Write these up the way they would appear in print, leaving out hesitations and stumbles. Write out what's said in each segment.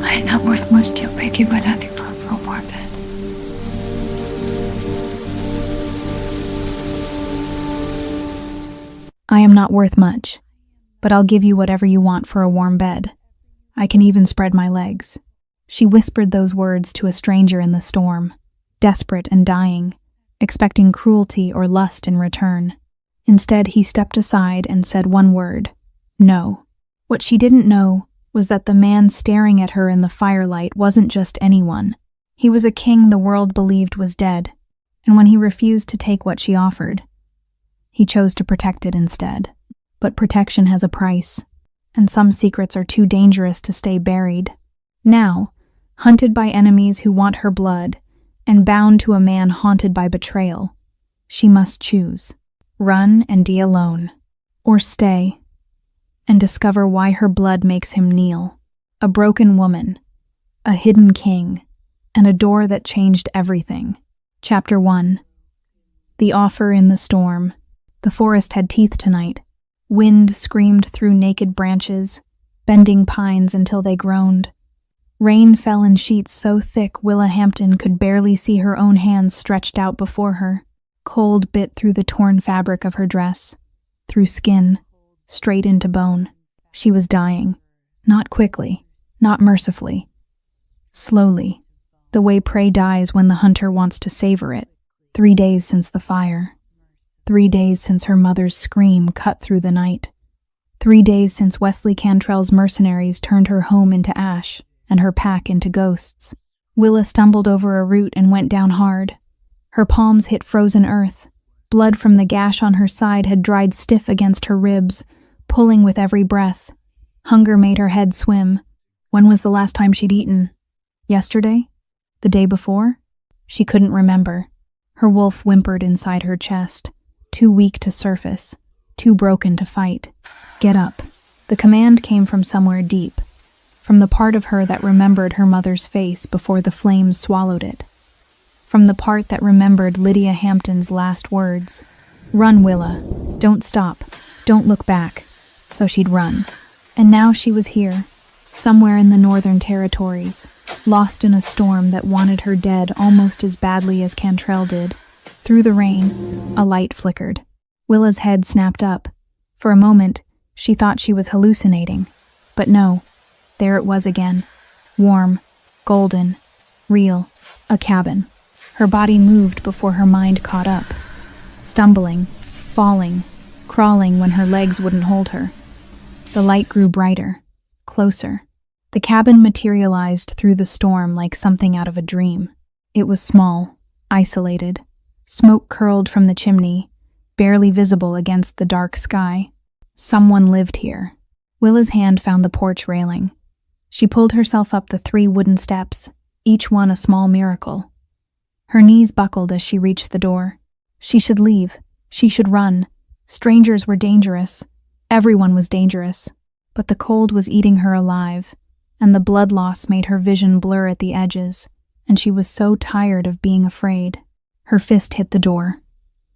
Ay, not worth much till Becky ba natin for a warm bed. I am not worth much, but I'll give you whatever you want for a warm bed. I can even spread my legs. She whispered those words to a stranger in the storm, desperate and dying, expecting cruelty or lust in return. Instead, he stepped aside and said one word, no. What she didn't know was that the man staring at her in the firelight wasn't just anyone. He was a king the world believed was dead, and when he refused to take what she offered, he chose to protect it instead. But protection has a price, and some secrets are too dangerous to stay buried. Now, hunted by enemies who want her blood, and bound to a man haunted by betrayal, she must choose. Run and die alone, or stay, and discover why her blood makes him kneel. A broken woman, a hidden king, and a door that changed everything. Chapter 1. The Offer in the Storm. The forest had teeth tonight. Wind screamed through naked branches, bending pines until they groaned. Rain fell in sheets so thick Willa Hampton could barely see her own hands stretched out before her. Cold bit through the torn fabric of her dress, through skin, straight into bone. She was dying. Not quickly, not mercifully. Slowly, the way prey dies when the hunter wants to savor it. 3 days since the fire. 3 days since her mother's scream cut through the night. 3 days since Wesley Cantrell's mercenaries turned her home into ash and her pack into ghosts. Willa stumbled over a root and went down hard. Her palms hit frozen earth. Blood from the gash on her side had dried stiff against her ribs, pulling with every breath. Hunger made her head swim. When was the last time she'd eaten? Yesterday? The day before? She couldn't remember. Her wolf whimpered inside her chest, too weak to surface, too broken to fight. Get up. The command came from somewhere deep, from the part of her that remembered her mother's face before the flames swallowed it. From the part that remembered Lydia Hampton's last words. Run, Willa. Don't stop. Don't look back. So she'd run. And now she was here, somewhere in the Northern Territories, lost in a storm that wanted her dead almost as badly as Cantrell did. Through the rain, a light flickered. Willa's head snapped up. For a moment, she thought she was hallucinating. But no, there it was again. Warm, golden, real, a cabin. Her body moved before her mind caught up, stumbling, falling, crawling when her legs wouldn't hold her. The light grew brighter, closer. The cabin materialized through the storm like something out of a dream. It was small, isolated. Smoke curled from the chimney, barely visible against the dark sky. Someone lived here. Willa's hand found the porch railing. She pulled herself up the 3 wooden steps, each one a small miracle. Her knees buckled as she reached the door. She should leave. She should run. Strangers were dangerous. Everyone was dangerous. But the cold was eating her alive, and the blood loss made her vision blur at the edges, and she was so tired of being afraid. Her fist hit the door.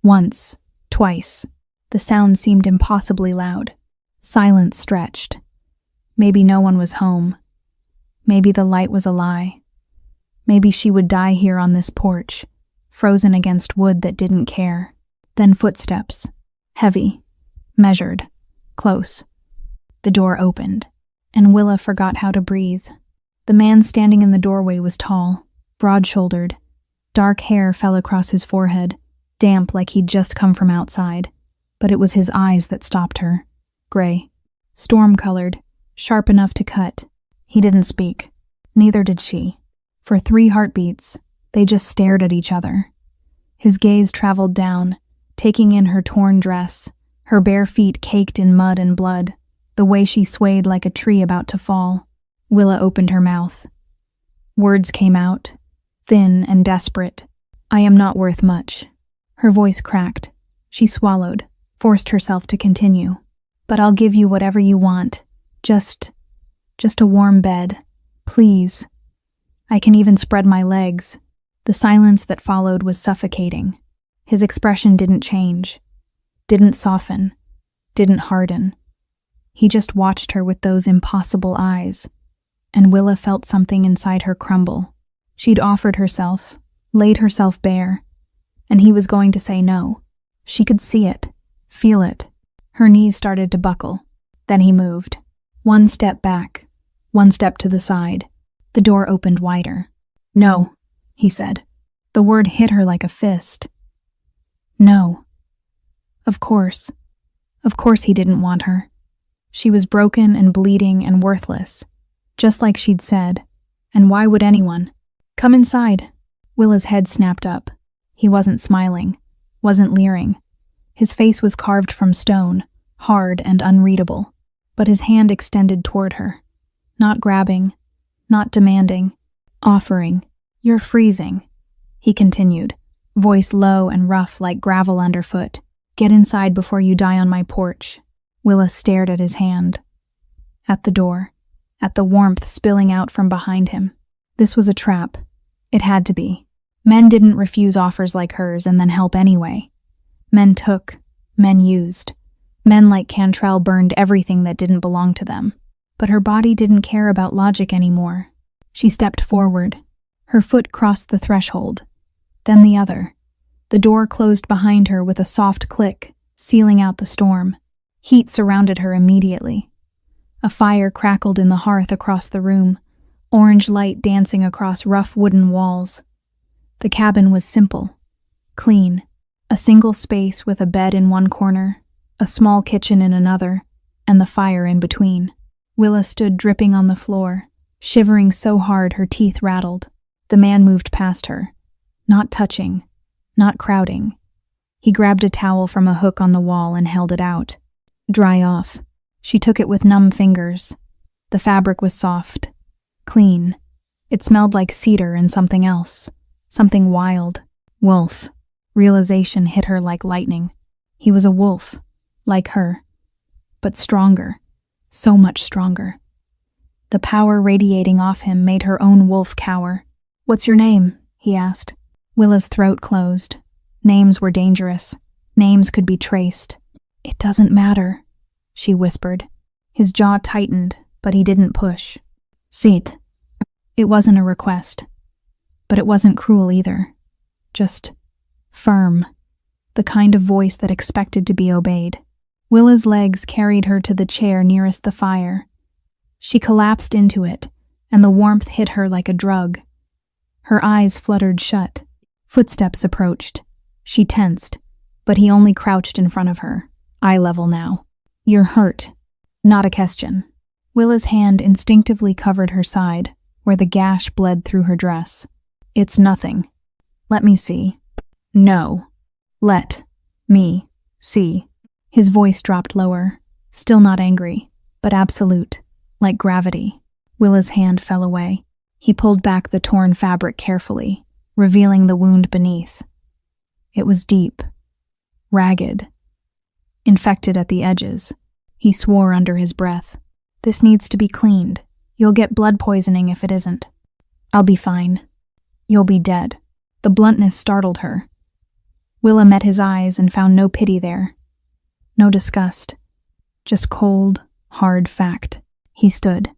Once, twice. The sound seemed impossibly loud. Silence stretched. Maybe no one was home. Maybe the light was a lie. Maybe she would die here on this porch, frozen against wood that didn't care. Then footsteps. Heavy. Measured. Close. The door opened, and Willa forgot how to breathe. The man standing in the doorway was tall, broad-shouldered. Dark hair fell across his forehead, damp like he'd just come from outside. But it was his eyes that stopped her. Gray. Storm-colored. Sharp enough to cut. He didn't speak. Neither did she. For 3 heartbeats, they just stared at each other. His gaze traveled down, taking in her torn dress, her bare feet caked in mud and blood, the way she swayed like a tree about to fall. Willa opened her mouth. Words came out, thin and desperate. I am not worth much. Her voice cracked. She swallowed, forced herself to continue. But I'll give you whatever you want. Just a warm bed. Please. I can even spread my legs. The silence that followed was suffocating. His expression didn't change, didn't soften, didn't harden. He just watched her with those impossible eyes, and Willa felt something inside her crumble. She'd offered herself, laid herself bare, and he was going to say no. She could see it, feel it. Her knees started to buckle. Then he moved. One step back, one step to the side. The door opened wider. "No," he said. The word hit her like a fist. No. Of course he didn't want her. She was broken and bleeding and worthless, just like she'd said. And why would anyone? "Come inside." Willa's head snapped up. He wasn't smiling, wasn't leering. His face was carved from stone, hard and unreadable, but his hand extended toward her. Not grabbing, not demanding, offering. "You're freezing," he continued, voice low and rough like gravel underfoot. "Get inside before you die on my porch." Willa stared at his hand, at the door, at the warmth spilling out from behind him. This was a trap. It had to be. Men didn't refuse offers like hers and then help anyway. Men took, men used. Men like Cantrell burned everything that didn't belong to them. But her body didn't care about logic anymore. She stepped forward. Her foot crossed the threshold, then the other. The door closed behind her with a soft click, sealing out the storm. Heat surrounded her immediately. A fire crackled in the hearth across the room, orange light dancing across rough wooden walls. The cabin was simple, clean, a single space with a bed in one corner, a small kitchen in another, and the fire in between. Willa stood dripping on the floor, shivering so hard her teeth rattled. The man moved past her, not touching, not crowding. He grabbed a towel from a hook on the wall and held it out. "Dry off." She took it with numb fingers. The fabric was soft, clean. It smelled like cedar and something else, something wild. Wolf. Realization hit her like lightning. He was a wolf, like her, but stronger, so much stronger. The power radiating off him made her own wolf cower. "What's your name?" he asked. Willa's throat closed. Names were dangerous. Names could be traced. "It doesn't matter," she whispered. His jaw tightened, but he didn't push. "Sit." It wasn't a request, but it wasn't cruel either. Just firm, the kind of voice that expected to be obeyed. Willa's legs carried her to the chair nearest the fire. She collapsed into it, and the warmth hit her like a drug. Her eyes fluttered shut. Footsteps approached. She tensed, but he only crouched in front of her, eye level now. "You're hurt." Not a question. Willa's hand instinctively covered her side, where the gash bled through her dress. "It's nothing." "Let me see." "No. Let me see." His voice dropped lower, still not angry, but absolute, like gravity. Willa's hand fell away. He pulled back the torn fabric carefully, revealing the wound beneath. It was deep, ragged, infected at the edges. He swore under his breath. "This needs to be cleaned. You'll get blood poisoning if it isn't." "I'll be fine." "You'll be dead." The bluntness startled her. Willa met his eyes and found no pity there. No disgust. Just cold, hard fact. He stood.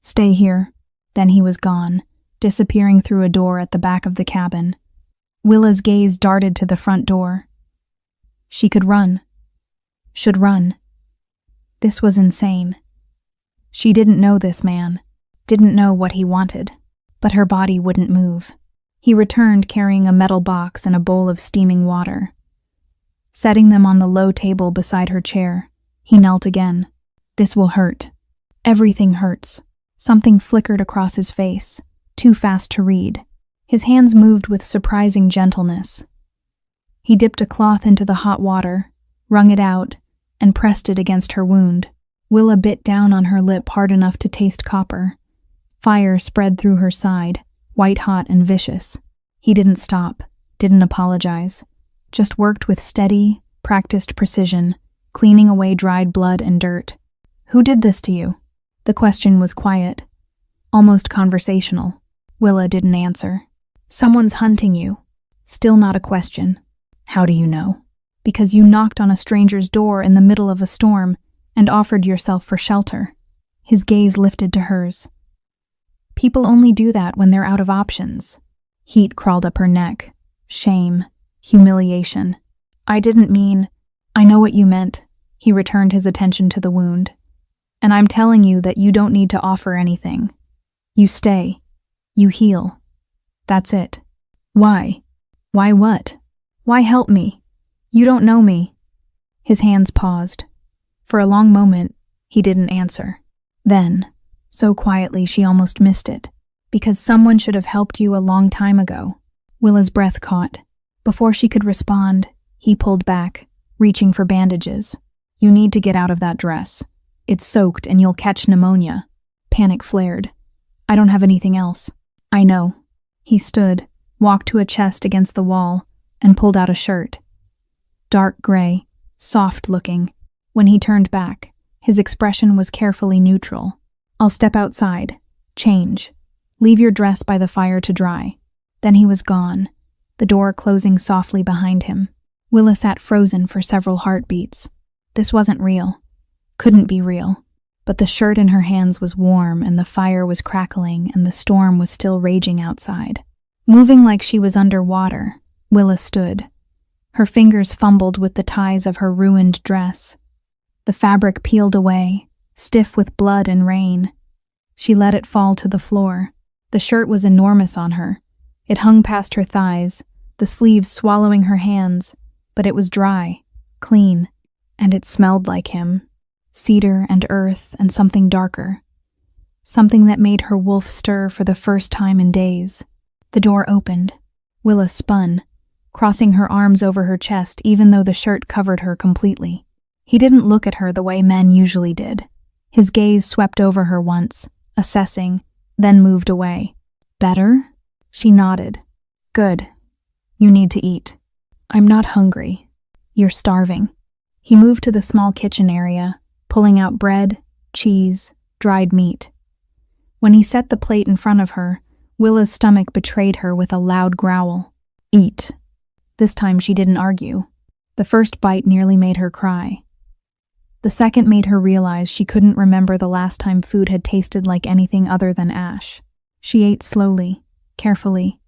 "Stay here." Then he was gone, disappearing through a door at the back of the cabin. Willa's gaze darted to the front door. She could run. Should run. This was insane. She didn't know this man, didn't know what he wanted, but her body wouldn't move. He returned carrying a metal box and a bowl of steaming water. Setting them on the low table beside her chair, he knelt again. "This will hurt." "Everything hurts." Something flickered across his face, too fast to read. His hands moved with surprising gentleness. He dipped a cloth into the hot water, wrung it out, and pressed it against her wound. Willa bit down on her lip hard enough to taste copper. Fire spread through her side, white-hot and vicious. He didn't stop, didn't apologize, just worked with steady, practiced precision, cleaning away dried blood and dirt. "Who did this to you?" The question was quiet, almost conversational. Willa didn't answer. "Someone's hunting you." Still not a question. "How do you know?" "Because you knocked on a stranger's door in the middle of a storm and offered yourself for shelter." His gaze lifted to hers. People only do that when they're out of options. Heat crawled up her neck. Shame. Humiliation. I didn't mean... I know what you meant. He returned his attention to the wound. And I'm telling you that you don't need to offer anything. You stay. You heal. That's it. Why? Why what? Why help me? You don't know me. His hands paused. For a long moment, he didn't answer. Then, so quietly she almost missed it. Because someone should have helped you a long time ago. Willa's breath caught. Before she could respond, he pulled back, reaching for bandages. You need to get out of that dress. It's soaked and you'll catch pneumonia. Panic flared. I don't have anything else. I know. He stood, walked to a chest against the wall, and pulled out a shirt. Dark gray, soft-looking. When he turned back, his expression was carefully neutral. I'll step outside. Change. Leave your dress by the fire to dry. Then he was gone, the door closing softly behind him. Willa sat frozen for several heartbeats. This wasn't real. Couldn't be real. But the shirt in her hands was warm, and the fire was crackling, and the storm was still raging outside. Moving like she was underwater, Willa stood. Her fingers fumbled with the ties of her ruined dress. The fabric peeled away, stiff with blood and rain. She let it fall to the floor. The shirt was enormous on her. It hung past her thighs, the sleeves swallowing her hands, but it was dry, clean, and it smelled like him. Cedar and earth and something darker. Something that made her wolf stir for the first time in days. The door opened. Willa spun, crossing her arms over her chest even though the shirt covered her completely. He didn't look at her the way men usually did. His gaze swept over her once, assessing, then moved away. Better? She nodded. Good. You need to eat. I'm not hungry. You're starving. He moved to the small kitchen area, pulling out bread, cheese, dried meat. When he set the plate in front of her, Willa's stomach betrayed her with a loud growl. Eat. This time she didn't argue. The first bite nearly made her cry. The second made her realize she couldn't remember the last time food had tasted like anything other than ash. She ate slowly, carefully,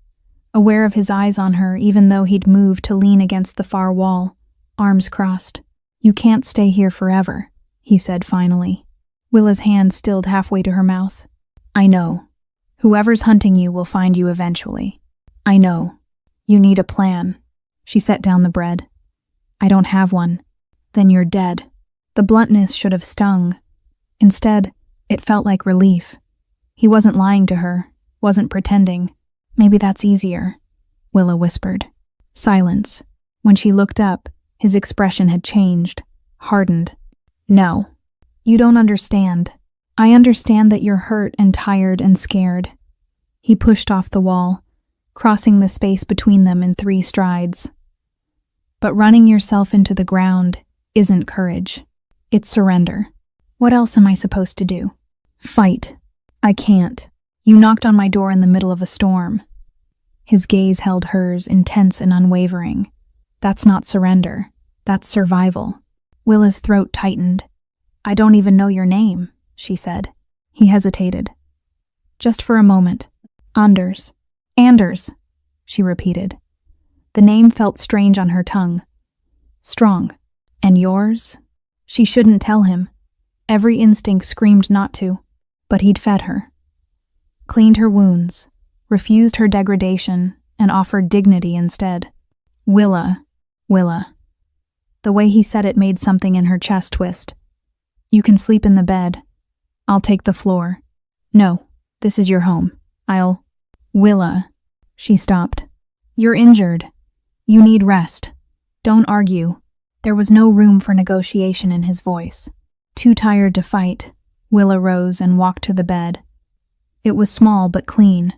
aware of his eyes on her even though he'd moved to lean against the far wall, arms crossed. You can't stay here forever, he said finally. Willa's hand stilled halfway to her mouth. I know. Whoever's hunting you will find you eventually. I know. You need a plan. She set down the bread. I don't have one. Then you're dead. The bluntness should have stung. Instead, it felt like relief. He wasn't lying to her, wasn't pretending. Maybe that's easier, Willa whispered. Silence. When she looked up, his expression had changed, hardened. No. You don't understand. I understand that you're hurt and tired and scared. He pushed off the wall, crossing the space between them in 3 strides. But running yourself into the ground isn't courage. It's surrender. What else am I supposed to do? Fight. I can't. You knocked on my door in the middle of a storm. His gaze held hers, intense and unwavering. That's not surrender. That's survival. Willa's throat tightened. I don't even know your name, she said. He hesitated. Just for a moment. Anders. Anders, she repeated. The name felt strange on her tongue. Strong. And yours? She shouldn't tell him. Every instinct screamed not to. But he'd fed her. Cleaned her wounds, refused her degradation, and offered dignity instead. Willa. The way he said it made something in her chest twist. You can sleep in the bed. I'll take the floor. No, this is your home. Willa. She stopped. You're injured. You need rest. Don't argue. There was no room for negotiation in his voice. Too tired to fight, Willa rose and walked to the bed. It was small but clean,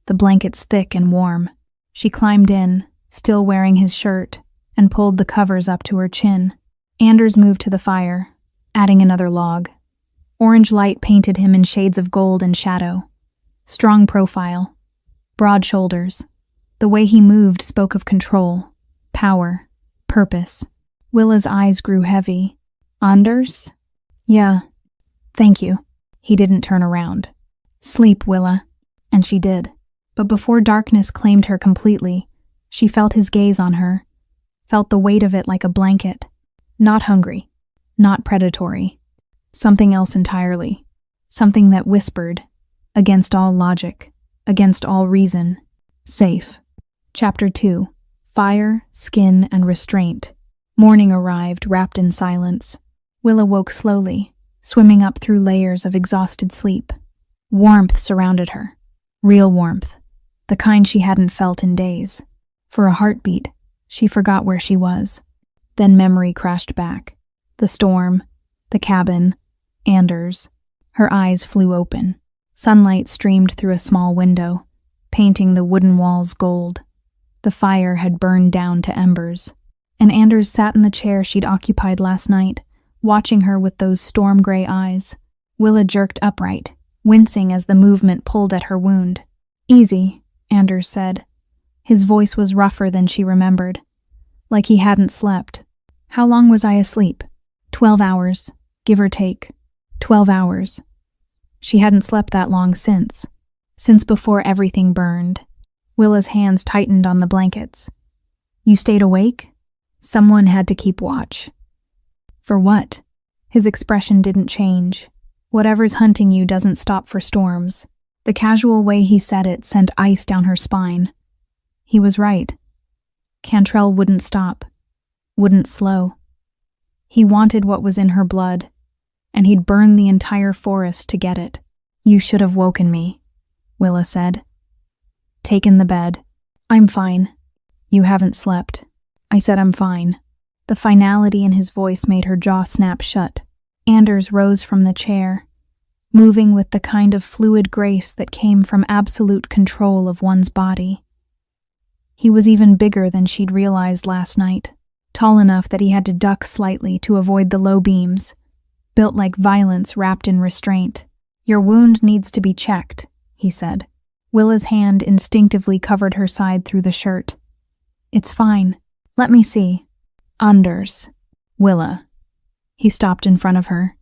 the blankets thick and warm. She climbed in, still wearing his shirt, and pulled the covers up to her chin. Anders moved to the fire, adding another log. Orange light painted him in shades of gold and shadow. Strong profile, broad shoulders. The way he moved spoke of control, power, purpose. Willa's eyes grew heavy. Anders? Yeah. Thank you. He didn't turn around. Sleep, Willa. And she did. But before darkness claimed her completely, she felt his gaze on her, felt the weight of it like a blanket. Not hungry, not predatory. Something else entirely. Something that whispered, against all logic, against all reason, safe. Chapter 2. Fire, Skin, and Restraint. Morning arrived, wrapped in silence. Willa woke slowly, swimming up through layers of exhausted sleep. Warmth surrounded her. Real warmth. The kind she hadn't felt in days. For a heartbeat, she forgot where she was. Then memory crashed back. The storm, the cabin, Anders. Her eyes flew open. Sunlight streamed through a small window, painting the wooden walls gold. The fire had burned down to embers, and Anders sat in the chair she'd occupied last night, watching her with those storm-gray eyes. Willa jerked upright, wincing as the movement pulled at her wound. "Easy," Anders said. His voice was rougher than she remembered, like he hadn't slept. "How long was I asleep?" 12 hours, give or take. 12 hours. She hadn't slept that long since before everything burned. Willa's hands tightened on the blankets. "You stayed awake?" "Someone had to keep watch." "For what?" His expression didn't change. "Whatever's hunting you doesn't stop for storms." The casual way he said it sent ice down her spine. He was right. Cantrell wouldn't stop, wouldn't slow. He wanted what was in her blood, and he'd burn the entire forest to get it. "You should have woken me," Willa said. "Taken the bed." "I'm fine." "You haven't slept." "I said I'm fine." The finality in his voice made her jaw snap shut. Anders rose from the chair, moving with the kind of fluid grace that came from absolute control of one's body. He was even bigger than she'd realized last night, tall enough that he had to duck slightly to avoid the low beams, built like violence wrapped in restraint. "Your wound needs to be checked," he said. Willa's hand instinctively covered her side through the shirt. "It's fine. Let me see." "Anders." "Willa." He stopped in front of her,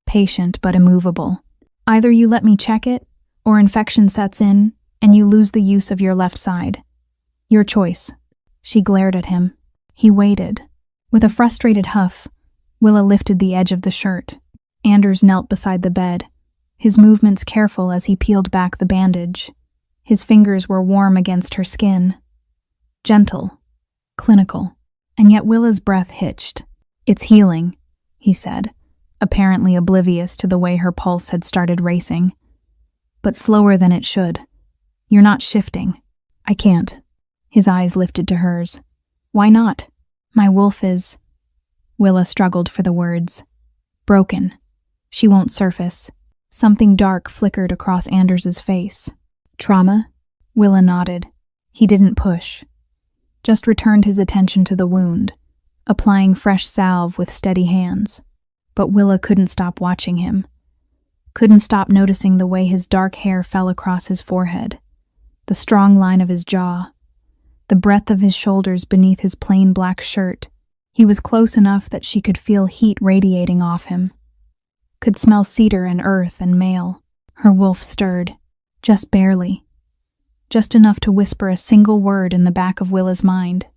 patient but immovable. "Either you let me check it, or infection sets in, and you lose the use of your left side. Your choice." She glared at him. He waited. With a frustrated huff, Willa lifted the edge of the shirt. Anders knelt beside the bed, his movements careful as he peeled back the bandage. His fingers were warm against her skin. Gentle, clinical, and yet Willa's breath hitched. "It's healing," he said, apparently oblivious to the way her pulse had started racing. "But slower than it should. You're not shifting." "I can't." His eyes lifted to hers. "Why not?" "My wolf is..." Willa struggled for the words. "Broken. She won't surface." Something dark flickered across Anders's face. "Trauma?" Willa nodded. He didn't push, just returned his attention to the wound, applying fresh salve with steady hands. But Willa couldn't stop watching him, couldn't stop noticing the way his dark hair fell across his forehead, the strong line of his jaw, the breadth of his shoulders beneath his plain black shirt. He was close enough that she could feel heat radiating off him, could smell cedar and earth and mail. Her wolf stirred, just barely, just enough to whisper a single word in the back of Willa's mind.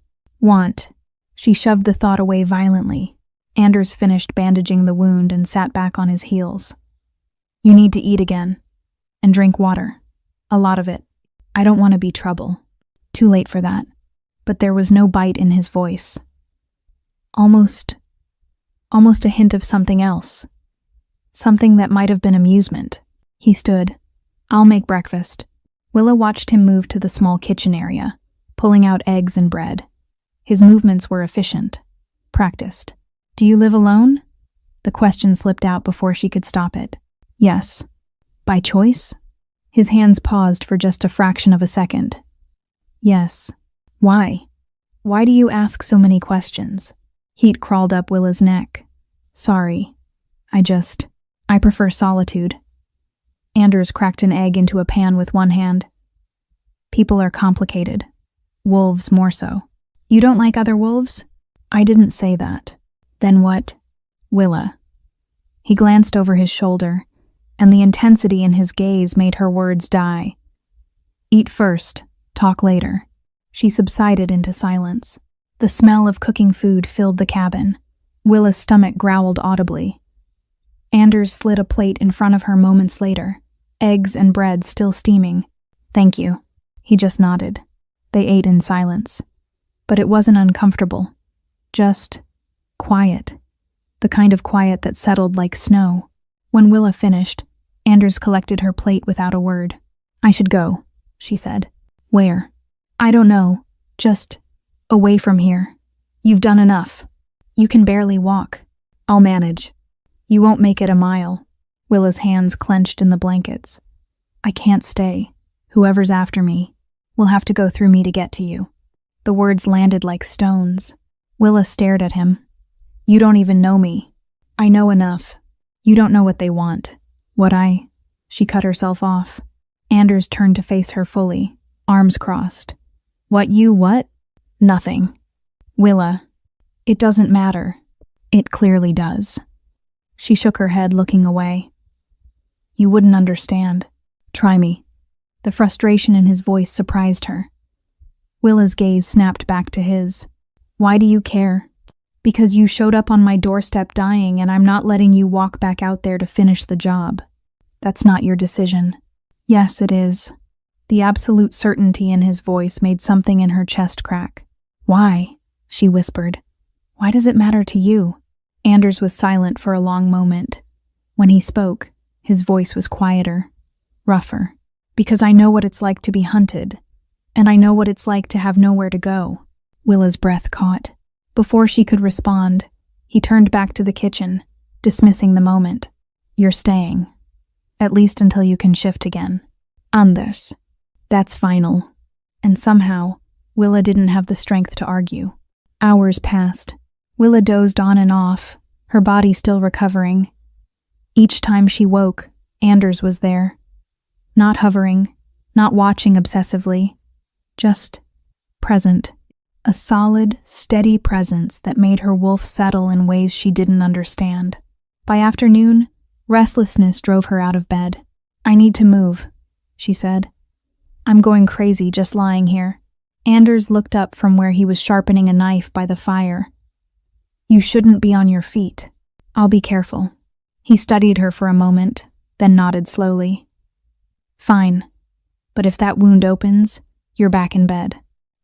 "Want." She shoved the thought away violently. Anders finished bandaging the wound and sat back on his heels. "You need to eat again, and drink water. A lot of it. I don't want to be trouble." Too late for that. But there was no bite in his voice. Almost a hint of something else. Something that might have been amusement. He stood. "I'll make breakfast." Willa watched him move to the small kitchen area, pulling out eggs and bread. His movements were efficient, practiced. "Do you live alone?" The question slipped out before she could stop it. "Yes." "By choice?" His hands paused for just a fraction of a second. "Yes." "Why? Why do you ask so many questions?" Heat crawled up Willa's neck. "Sorry. I prefer solitude." Anders cracked an egg into a pan with one hand. "People are complicated. Wolves more so." "You don't like other wolves?" "I didn't say that." "Then what?" "Willa." He glanced over his shoulder, and the intensity in his gaze made her words die. Eat first, talk later. She subsided into silence. The smell of cooking food filled the cabin. Willa's stomach growled audibly. Anders slid a plate in front of her moments later, eggs and bread still steaming. "Thank you." He just nodded. They ate in silence. But it wasn't uncomfortable. Just quiet. The kind of quiet that settled like snow. When Willa finished, Anders collected her plate without a word. "I should go," she said. "Where?" "I don't know. Just away from here. You've done enough. You can barely walk." "I'll manage." "You won't make it a mile." Willa's hands clenched in the blankets. "I can't stay. Whoever's after me will have to go through me to get to you." The words landed like stones. Willa stared at him. "You don't even know me." "I know enough. You don't know what they want." She cut herself off. Anders turned to face her fully, arms crossed. What? "Nothing." "Willa, it doesn't matter." "It clearly does." She shook her head, looking away. "You wouldn't understand. Try me." The frustration in his voice surprised her. Willa's gaze snapped back to his. "Why do you care?" "Because you showed up on my doorstep dying and I'm not letting you walk back out there to finish the job. That's not your decision." "Yes, it is." The absolute certainty in his voice made something in her chest crack. "Why?" she whispered. "Why does it matter to you?" Anders was silent for a long moment. When he spoke, his voice was quieter, rougher. "Because I know what it's like to be hunted, and I know what it's like to have nowhere to go." Willa's breath caught. Before she could respond, he turned back to the kitchen, dismissing the moment. "You're staying. At least until you can shift again. Anders." That's final. And somehow, Willa didn't have the strength to argue. Hours passed. Willa dozed on and off, her body still recovering. Each time she woke, Anders was there. Not hovering, not watching obsessively, just present. A solid, steady presence that made her wolf settle in ways she didn't understand. By afternoon, restlessness drove her out of bed. "I need to move," she said. "I'm going crazy just lying here." Anders looked up from where he was sharpening a knife by the fire. "You shouldn't be on your feet." "I'll be careful." He studied her for a moment, then nodded slowly. "Fine. But if that wound opens, you're back in bed."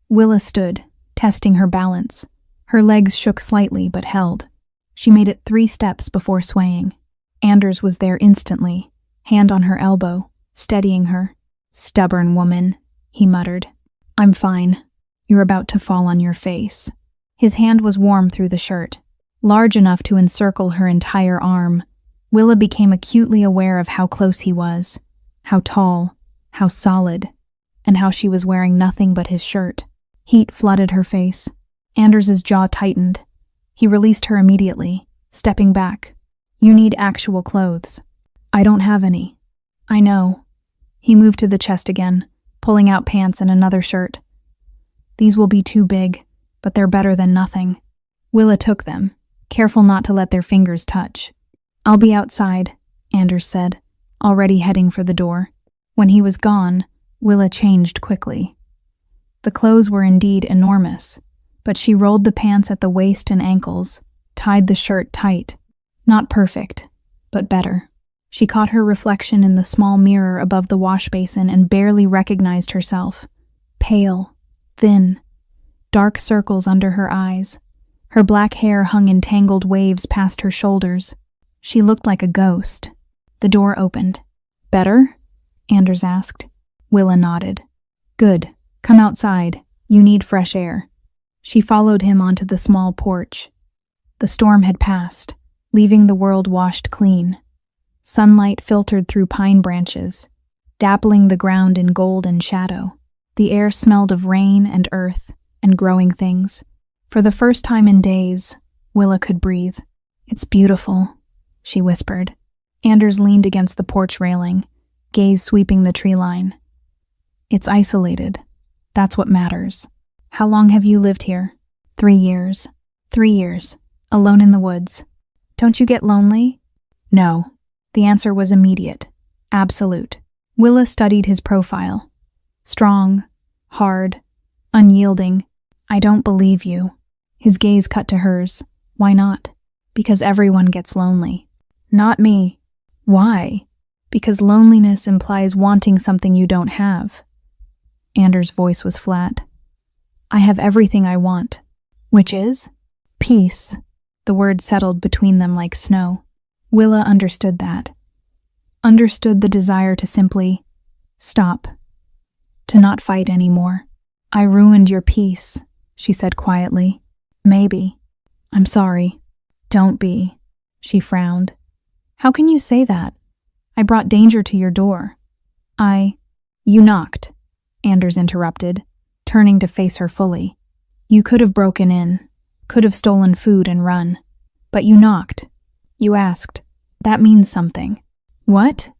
Willa stood, testing her balance. Her legs shook slightly but held. She made it 3 steps before swaying. Anders was there instantly, hand on her elbow, steadying her. "Stubborn woman," he muttered. "I'm fine. You're about to fall on your face." His hand was warm through the shirt, large enough to encircle her entire arm. Willa became acutely aware of how close he was, how tall, how solid, and how she was wearing nothing but his shirt. Heat flooded her face. Anders's jaw tightened. He released her immediately, stepping back. "You need actual clothes." "I don't have any." "I know." He moved to the chest again, pulling out pants and another shirt. "These will be too big, but they're better than nothing." Willa took them, careful not to let their fingers touch. "I'll be outside," Anders said, already heading for the door. When he was gone, Willa changed quickly. The clothes were indeed enormous, but she rolled the pants at the waist and ankles, tied the shirt tight. Not perfect, but better. She caught her reflection in the small mirror above the wash basin and barely recognized herself. Pale, thin, dark circles under her eyes. Her black hair hung in tangled waves past her shoulders. She looked like a ghost. The door opened. "Better?" Anders asked. Willa nodded. "Good. Come outside. You need fresh air." She followed him onto the small porch. The storm had passed, leaving the world washed clean. Sunlight filtered through pine branches, dappling the ground in gold and shadow. The air smelled of rain and earth and growing things. For the first time in days, Willa could breathe. "It's beautiful," she whispered. Anders leaned against the porch railing, gaze sweeping the tree line. "It's isolated. That's what matters." "How long have you lived here?" 3 years. 3 years. Alone in the woods. "Don't you get lonely?" "No." The answer was immediate. Absolute. Willa studied his profile. Strong, hard, unyielding. I don't believe you. His gaze cut to hers. Why not? Because everyone gets lonely. Not me. Why? Because loneliness implies wanting something you don't have. Anders' voice was flat. I have everything I want. Which is? Peace. The word settled between them like snow. Willa understood that. Understood the desire to simply stop. To not fight anymore. I ruined your peace, she said quietly. Maybe. I'm sorry. Don't be. She frowned. How can you say that? I brought danger to your door. You knocked, Anders interrupted, turning to face her fully. You could have broken in, could have stolen food and run. But you knocked. You asked. That means something. What?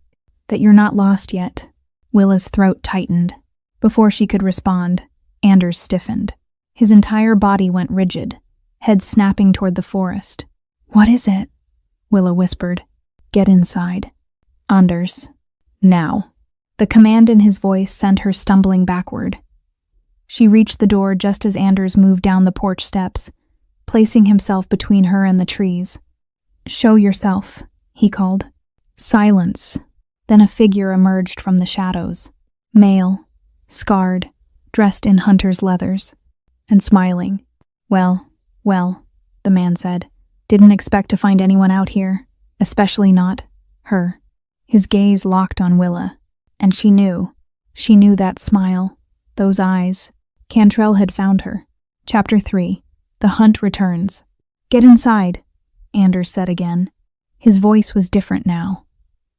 That you're not lost yet. Willa's throat tightened. Before she could respond, Anders stiffened. His entire body went rigid, head snapping toward the forest. What is it? Willa whispered. Get inside. Anders. Now. The command in his voice sent her stumbling backward. She reached the door just as Anders moved down the porch steps, placing himself between her and the trees. Show yourself, he called. Silence. Then a figure emerged from the shadows. Male, scarred, dressed in hunter's leathers, and smiling. Well, the man said. Didn't expect to find anyone out here, especially not her. His gaze locked on Willa, and she knew that smile, those eyes. Cantrell had found her. Chapter 3. The Hunt Returns. Get inside, Anders said again. His voice was different now.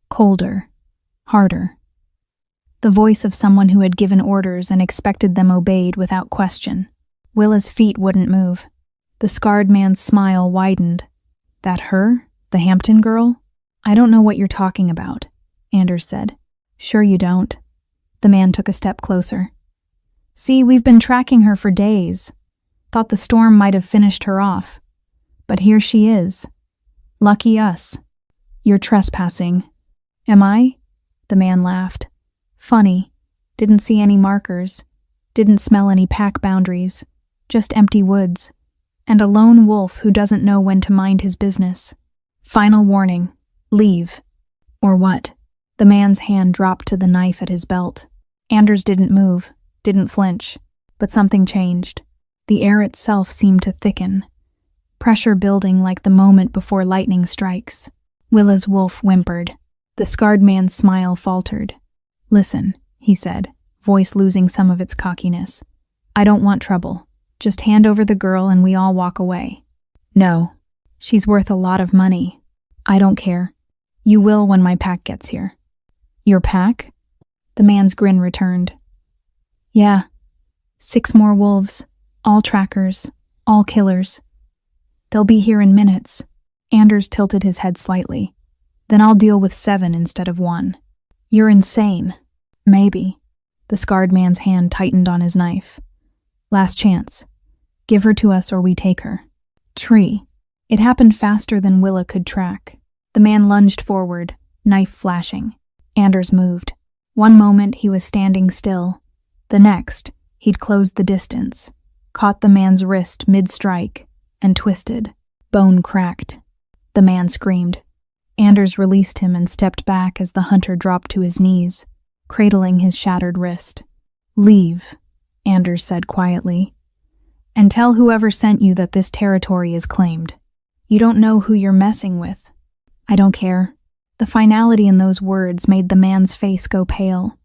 Colder. Harder. The voice of someone who had given orders and expected them obeyed without question. Willa's feet wouldn't move. The scarred man's smile widened. That her? The Hampton girl? I don't know what you're talking about, Anders said. Sure you don't. The man took a step closer. See, we've been tracking her for days. Thought the storm might have finished her off. But here she is. Lucky us. You're trespassing. Am I? The man laughed. Funny. Didn't see any markers. Didn't smell any pack boundaries. Just empty woods. And a lone wolf who doesn't know when to mind his business. Final warning. Leave. Or what? The man's hand dropped to the knife at his belt. Anders didn't move, didn't flinch, but something changed. The air itself seemed to thicken. Pressure building like the moment before lightning strikes. Willa's wolf whimpered. The scarred man's smile faltered. Listen, he said, voice losing some of its cockiness. I don't want trouble. Just hand over the girl and we all walk away. No. She's worth a lot of money. I don't care. You will when my pack gets here. Your pack? The man's grin returned. Yeah. 6 more wolves. All trackers. All killers. They'll be here in minutes. Anders tilted his head slightly. Then I'll deal with 7 instead of 1. You're insane. Maybe. The scarred man's hand tightened on his knife. Last chance. Give her to us or we take her. Tree. It happened faster than Willa could track. The man lunged forward, knife flashing. Anders moved. One moment he was standing still. The next, he'd closed the distance, caught the man's wrist mid-strike, and twisted. Bone cracked. The man screamed. Anders released him and stepped back as the hunter dropped to his knees, cradling his shattered wrist. Leave, Anders said quietly, and tell whoever sent you that this territory is claimed. You don't know who you're messing with. I don't care. The finality in those words made the man's face go pale.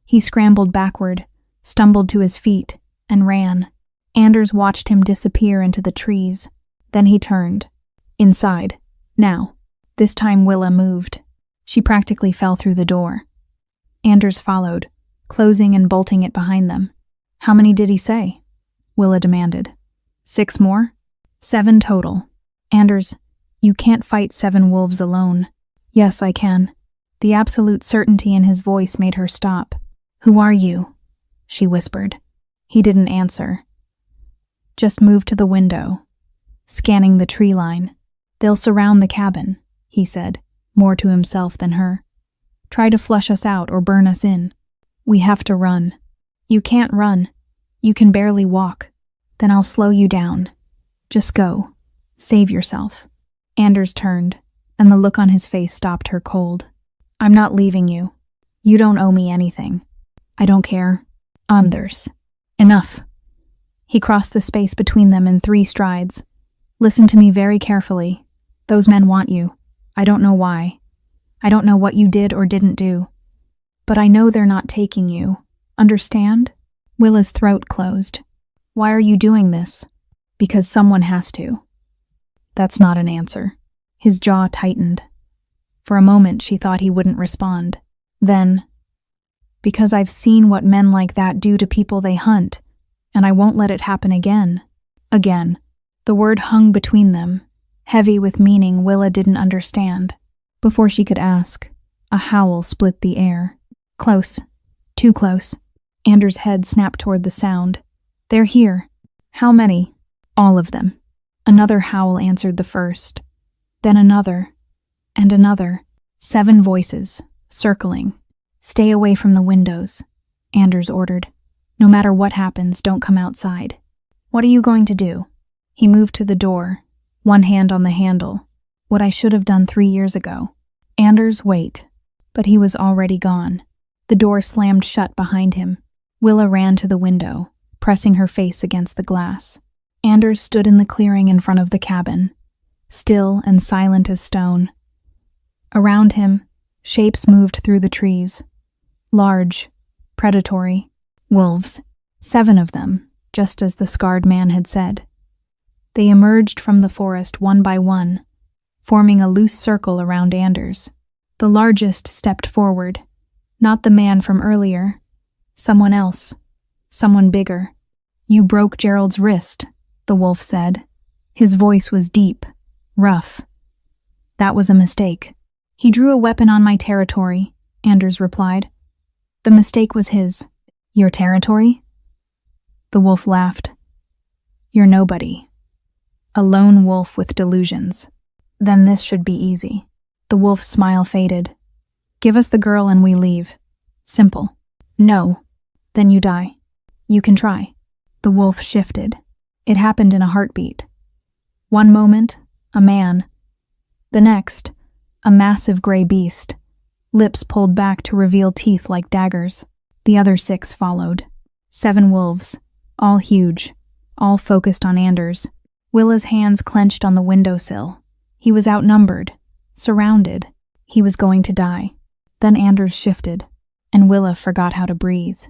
He scrambled backward, stumbled to his feet, and ran. Anders watched him disappear into the trees. Then he turned. Inside. Now. This time Willa moved. She practically fell through the door. Anders followed, closing and bolting it behind them. How many did he say? Willa demanded. 6 more? 7 total. Anders, you can't fight 7 wolves alone. Yes, I can. The absolute certainty in his voice made her stop. Who are you? She whispered. He didn't answer. Just moved to the window, scanning the tree line. They'll surround the cabin, he said, more to himself than her. Try to flush us out or burn us in. We have to run. You can't run. You can barely walk. Then I'll slow you down. Just go. Save yourself. Anders turned, and the look on his face stopped her cold. I'm not leaving you. You don't owe me anything. I don't care. Anders. Enough. He crossed the space between them in 3 strides. Listen to me very carefully. Those men want you. I don't know why. I don't know what you did or didn't do. But I know they're not taking you. Understand? Willa's throat closed. Why are you doing this? Because someone has to. That's not an answer. His jaw tightened. For a moment she thought he wouldn't respond. Then, because I've seen what men like that do to people they hunt, and I won't let it happen again. Again. The word hung between them, heavy with meaning Willa didn't understand. Before she could ask, a howl split the air. Close. Too close. Anders' head snapped toward the sound. They're here. How many? All of them. Another howl answered the first. Then another. And another. 7 voices, circling. Stay away from the windows, Anders ordered. No matter what happens, don't come outside. What are you going to do? He moved to the door, one hand on the handle. What I should have done 3 years ago. Anders, wait. But he was already gone. The door slammed shut behind him. Willa ran to the window, pressing her face against the glass. Anders stood in the clearing in front of the cabin, still and silent as stone. Around him, shapes moved through the trees. Large, predatory, wolves. 7 of them, just as the scarred man had said. They emerged from the forest one by one, forming a loose circle around Anders. The largest stepped forward, not the man from earlier. Someone else. Someone bigger. You broke Gerald's wrist, the wolf said. His voice was deep, rough. That was a mistake. He drew a weapon on my territory, Anders replied. The mistake was his. Your territory? The wolf laughed. You're nobody. A lone wolf with delusions. Then this should be easy. The wolf's smile faded. Give us the girl and we leave. Simple. No. Then you die. You can try. The wolf shifted. It happened in a heartbeat. One moment, a man. The next, a massive gray beast. Lips pulled back to reveal teeth like daggers. The other 6 followed. 7 wolves, all huge, all focused on Anders. Willa's hands clenched on the windowsill. He was outnumbered, surrounded. He was going to die. Then Anders shifted, and Willa forgot how to breathe.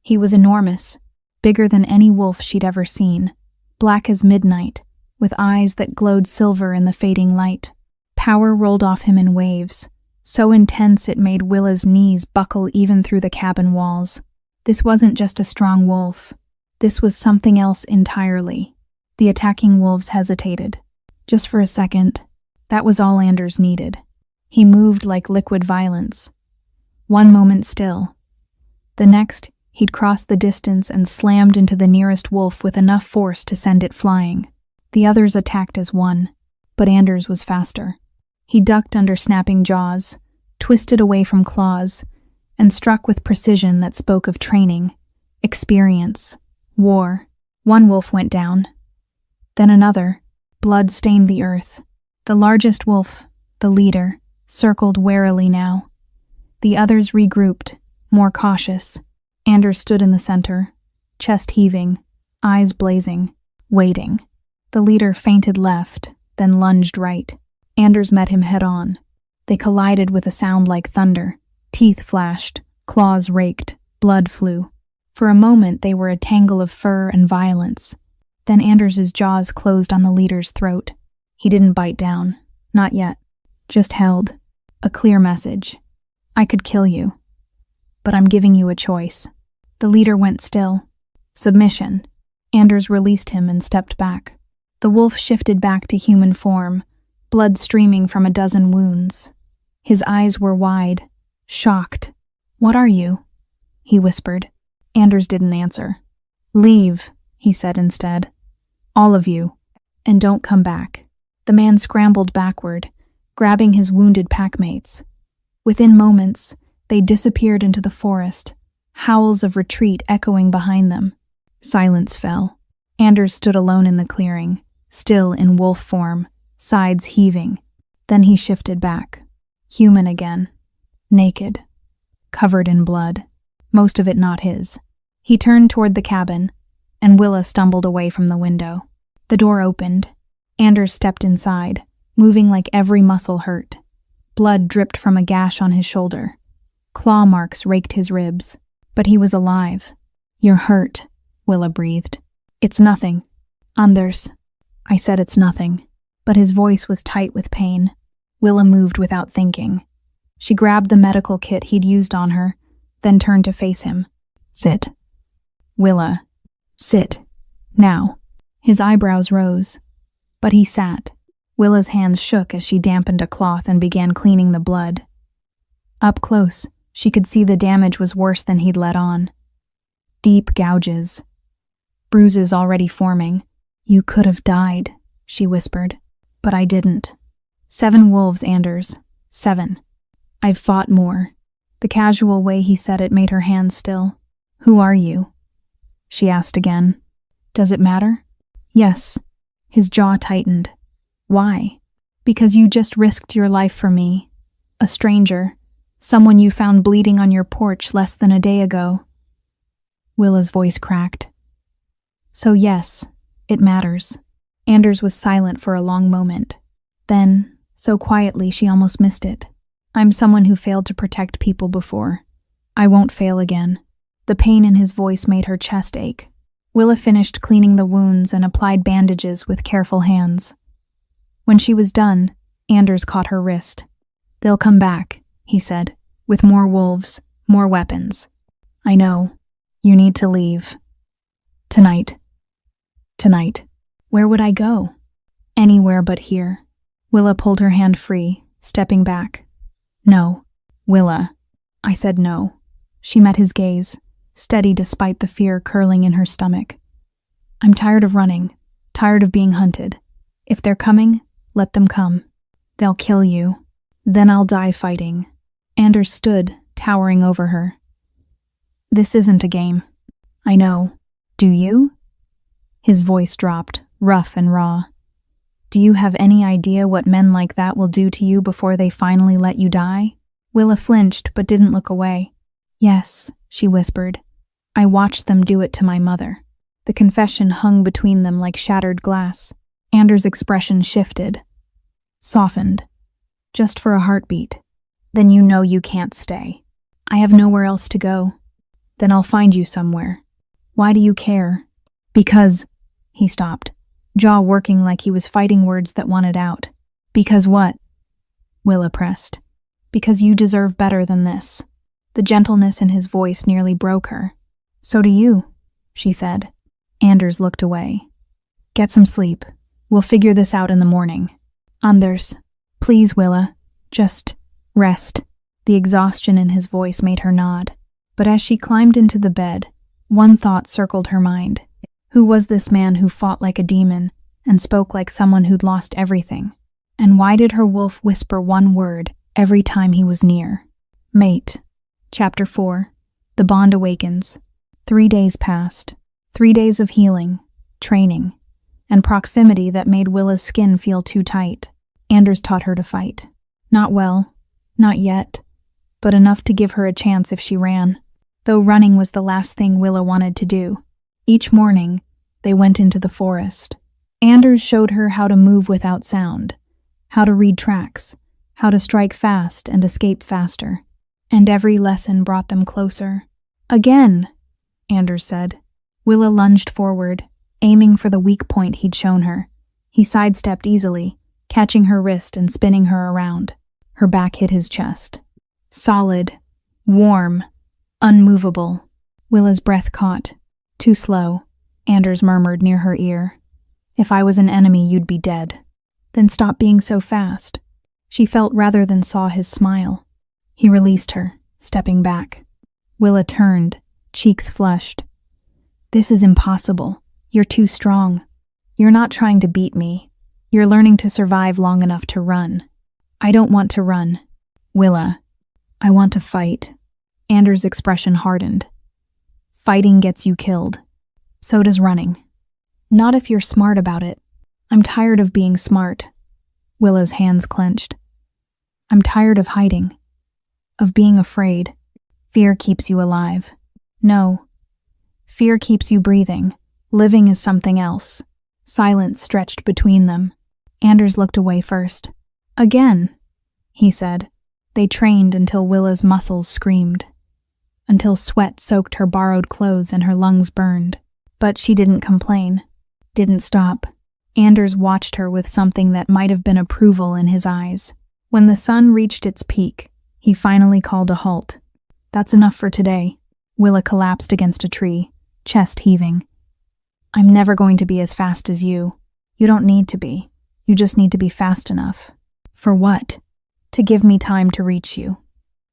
He was enormous, bigger than any wolf she'd ever seen, black as midnight, with eyes that glowed silver in the fading light. Power rolled off him in waves, so intense it made Willa's knees buckle even through the cabin walls. This wasn't just a strong wolf. This was something else entirely. The attacking wolves hesitated. Just for a second, that was all Anders needed. He moved like liquid violence. One moment still. The next, he'd crossed the distance and slammed into the nearest wolf with enough force to send it flying. The others attacked as one, but Anders was faster. He ducked under snapping jaws, twisted away from claws, and struck with precision that spoke of training, experience, war. One wolf went down. Then another. Blood stained the earth. The largest wolf, the leader, circled warily now. The others regrouped, more cautious. Anders stood in the center, chest heaving, eyes blazing, waiting. The leader feinted left, then lunged right. Anders met him head-on. They collided with a sound like thunder. Teeth flashed, claws raked, blood flew. For a moment they were a tangle of fur and violence. Then Anders' jaws closed on the leader's throat. He didn't bite down. Not yet. Just held. A clear message. I could kill you. But I'm giving you a choice. The leader went still. Submission. Anders released him and stepped back. The wolf shifted back to human form, blood streaming from a dozen wounds. His eyes were wide, shocked. What are you? He whispered. Anders didn't answer. Leave, he said instead. All of you. And don't come back. The man scrambled backward, grabbing his wounded packmates. Within moments, they disappeared into the forest, howls of retreat echoing behind them. Silence fell. Anders stood alone in the clearing, still in wolf form, sides heaving. Then he shifted back. Human again. Naked. Covered in blood. Most of it not his. He turned toward the cabin, and Willa stumbled away from the window. The door opened. Anders stepped inside, moving like every muscle hurt. Blood dripped from a gash on his shoulder. Claw marks raked his ribs. But he was alive. "You're hurt," Willa breathed. "It's nothing." "Anders." I said it's nothing. But his voice was tight with pain. Willa moved without thinking. She grabbed the medical kit he'd used on her, then turned to face him. "Sit." "Willa." "Sit. Now." His eyebrows rose. But he sat. Willa's hands shook as she dampened a cloth and began cleaning the blood. Up close, she could see the damage was worse than he'd let on. Deep gouges. Bruises already forming. "You could have died," she whispered. "But I didn't. 7 wolves, Anders. 7. I've fought more." The casual way he said it made her hands still. "Who are you?" she asked again. "Does it matter?" "Yes." His jaw tightened. "Why?" "Because you just risked your life for me. A stranger. Someone you found bleeding on your porch less than a day ago." Willa's voice cracked. "So yes, it matters." Anders was silent for a long moment. Then, so quietly she almost missed it. "I'm someone who failed to protect people before. I won't fail again." The pain in his voice made her chest ache. Willa finished cleaning the wounds and applied bandages with careful hands. When she was done, Anders caught her wrist. "They'll come back," he said, "with more wolves, more weapons. I know. You need to leave. Tonight." "Tonight. Where would I go?" "Anywhere but here." Willa pulled her hand free, stepping back. "No." "Willa." I said no. She met his gaze, steady despite the fear curling in her stomach. "I'm tired of running, tired of being hunted. If they're coming, let them come. They'll kill you. Then I'll die fighting." Anders stood, towering over her. "This isn't a game." "I know. Do you?" His voice dropped, rough and raw. "Do you have any idea what men like that will do to you before they finally let you die?" Willa flinched but didn't look away. "Yes," she whispered. "I watched them do it to my mother." The confession hung between them like shattered glass. Anders' expression shifted. Softened. "Just for a heartbeat. Then you know you can't stay." "I have nowhere else to go." "Then I'll find you somewhere." "Why do you care?" "Because—" He stopped, jaw working like he was fighting words that wanted out. "Because what?" Willa pressed. "Because you deserve better than this." The gentleness in his voice nearly broke her. "So do you," she said. Anders looked away. "Get some sleep. We'll figure this out in the morning." "Anders, please, Willa. Just rest." The exhaustion in his voice made her nod. But as she climbed into the bed, one thought circled her mind. Who was this man who fought like a demon and spoke like someone who'd lost everything? And why did her wolf whisper one word every time he was near? Mate. Chapter 4. The Bond Awakens. 3 days passed. 3 days of healing, training, and proximity that made Willa's skin feel too tight. Anders taught her to fight. Not well, not yet, but enough to give her a chance if she ran, though running was the last thing Willa wanted to do. Each morning, they went into the forest. Anders showed her how to move without sound, how to read tracks, how to strike fast and escape faster. And every lesson brought them closer. "Again," Anders said. Willa lunged forward, aiming for the weak point he'd shown her. He sidestepped easily, catching her wrist and spinning her around. Her back hit his chest. Solid, warm, unmovable. Willa's breath caught. "Too slow," Anders murmured near her ear. "If I was an enemy, you'd be dead." "Then stop being so fast." She felt rather than saw his smile. He released her, stepping back. Willa turned, cheeks flushed. "This is impossible. You're too strong. You're not trying to beat me. You're learning to survive long enough to run." "I don't want to run." "Willa, I want to fight." Anders' expression hardened. Fighting gets you killed. So does running. Not if you're smart about it. I'm tired of being smart. Willa's hands clenched. I'm tired of hiding. Of being afraid. Fear keeps you alive. No. Fear keeps you breathing. Living is something else. Silence stretched between them. Anders looked away first. Again, he said. They trained until Willa's muscles screamed. Until sweat soaked her borrowed clothes and her lungs burned. But she didn't complain. Didn't stop. Anders watched her with something that might have been approval in his eyes. When the sun reached its peak, he finally called a halt. That's enough for today. Willa collapsed against a tree, chest heaving. I'm never going to be as fast as you. You don't need to be. You just need to be fast enough. For what? To give me time to reach you.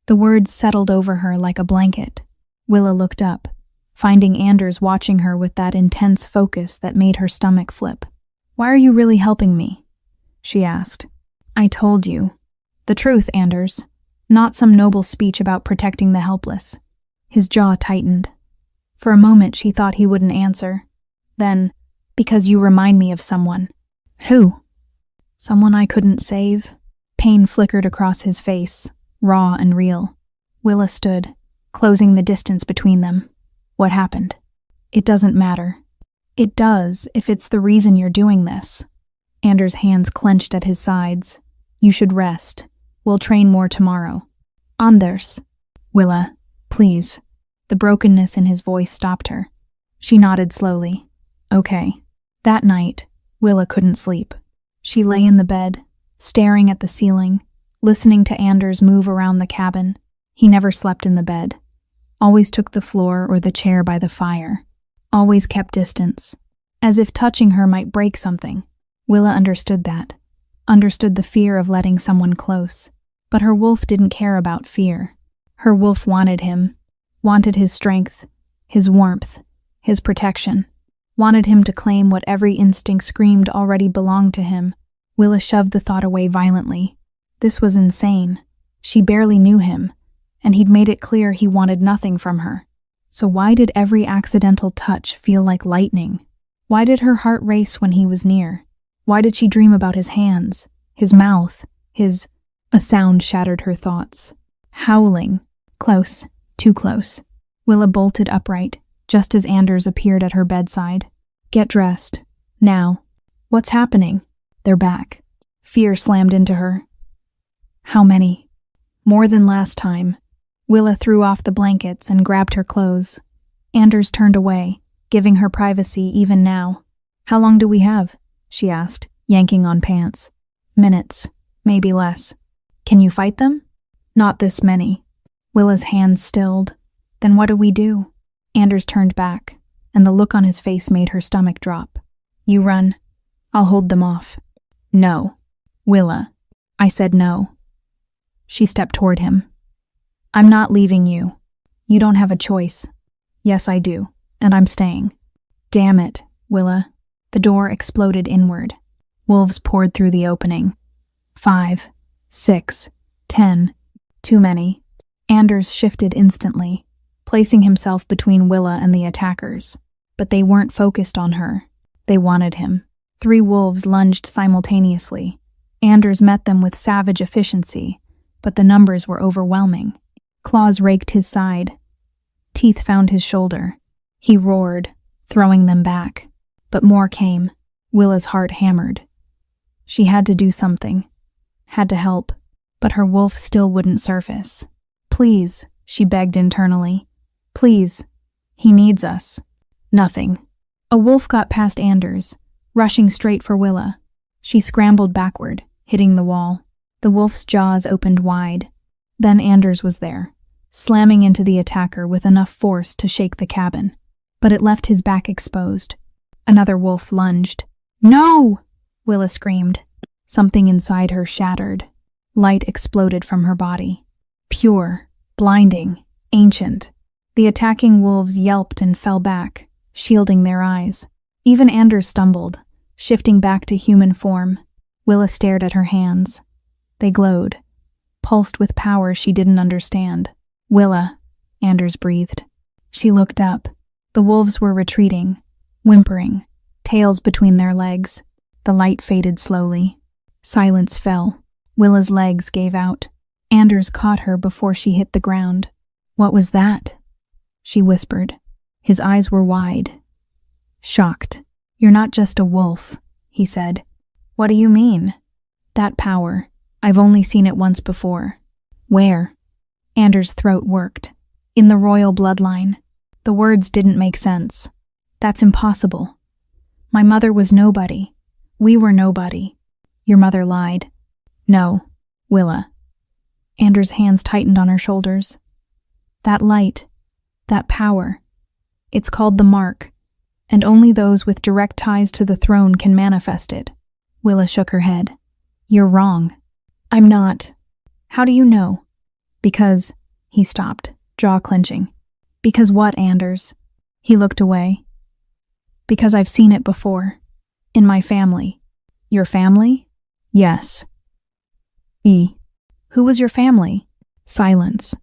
The words settled over her like a blanket. Willa looked up, finding Anders watching her with that intense focus that made her stomach flip. Why are you really helping me? She asked. I told you. The truth, Anders. Not some noble speech about protecting the helpless. His jaw tightened. For a moment she thought he wouldn't answer. Then, because you remind me of someone. Who? Someone I couldn't save? Pain flickered across his face, raw and real. Willa stood, closing the distance between them. What happened? It doesn't matter. It does, if it's the reason you're doing this. Anders' hands clenched at his sides. You should rest. We'll train more tomorrow. Anders. Willa, please. The brokenness in his voice stopped her. She nodded slowly. Okay. That night, Willa couldn't sleep. She lay in the bed, staring at the ceiling, listening to Anders move around the cabin. He never slept in the bed. Always took the floor or the chair by the fire. Always kept distance. As if touching her might break something. Willa understood that. Understood the fear of letting someone close. But her wolf didn't care about fear. Her wolf wanted him. Wanted his strength, his warmth, his protection. Wanted him to claim what every instinct screamed already belonged to him. Willa shoved the thought away violently. This was insane. She barely knew him, and he'd made it clear he wanted nothing from her. So why did every accidental touch feel like lightning? Why did her heart race when he was near? Why did she dream about his hands, his mouth, his... A sound shattered her thoughts. Howling. Close. Too close. Willa bolted upright, just as Anders appeared at her bedside. Get dressed. Now. What's happening? They're back. Fear slammed into her. How many? More than last time. Willa threw off the blankets and grabbed her clothes. Anders turned away, giving her privacy even now. How long do we have? She asked, yanking on pants. Minutes. Maybe less. Can you fight them? Not this many. Willa's hands stilled. Then what do we do? Anders turned back, and the look on his face made her stomach drop. You run. I'll hold them off. No. Willa. I said no. She stepped toward him. I'm not leaving you. You don't have a choice. Yes, I do, and I'm staying. Damn it, Willa. The door exploded inward. Wolves poured through the opening. 5, 6, 10. Too many. Anders shifted instantly, placing himself between Willa and the attackers. But they weren't focused on her. They wanted him. 3 wolves lunged simultaneously. Anders met them with savage efficiency, but the numbers were overwhelming. Claws raked his side. Teeth found his shoulder. He roared, throwing them back. But more came. Willa's heart hammered. She had to do something. Had to help. But her wolf still wouldn't surface. Please, she begged internally. Please. He needs us. Nothing. A wolf got past Anders, rushing straight for Willa. She scrambled backward, hitting the wall. The wolf's jaws opened wide. Then Anders was there, slamming into the attacker with enough force to shake the cabin. But it left his back exposed. Another wolf lunged. No! Willa screamed. Something inside her shattered. Light exploded from her body. Pure, blinding, ancient. The attacking wolves yelped and fell back, shielding their eyes. Even Anders stumbled, shifting back to human form. Willa stared at her hands. They glowed, pulsed with power she didn't understand. Willa, Anders breathed. She looked up, The wolves were retreating, whimpering, tails between their legs. The light faded slowly. Silence fell. Willa's legs gave out. Anders caught her before she hit the ground. "What was that?" she whispered. His eyes were wide. Shocked. "You're not just a wolf," he said. "What do you mean?" "That power. I've only seen it once before." "Where?" Anders' throat worked. "In the royal bloodline." The words didn't make sense. "That's impossible. My mother was nobody. We were nobody." "Your mother lied." "No, Willa." Anders' hands tightened on her shoulders. "That light, that power, it's called the mark, and only those with direct ties to the throne can manifest it." Willa shook her head. "You're wrong." "I'm not." "How do you know?" "Because," he stopped, jaw clenching. "Because what, Anders?" He looked away. "Because I've seen it before. In my family." "Your family?" "Yes." "Who was your family?" Silence.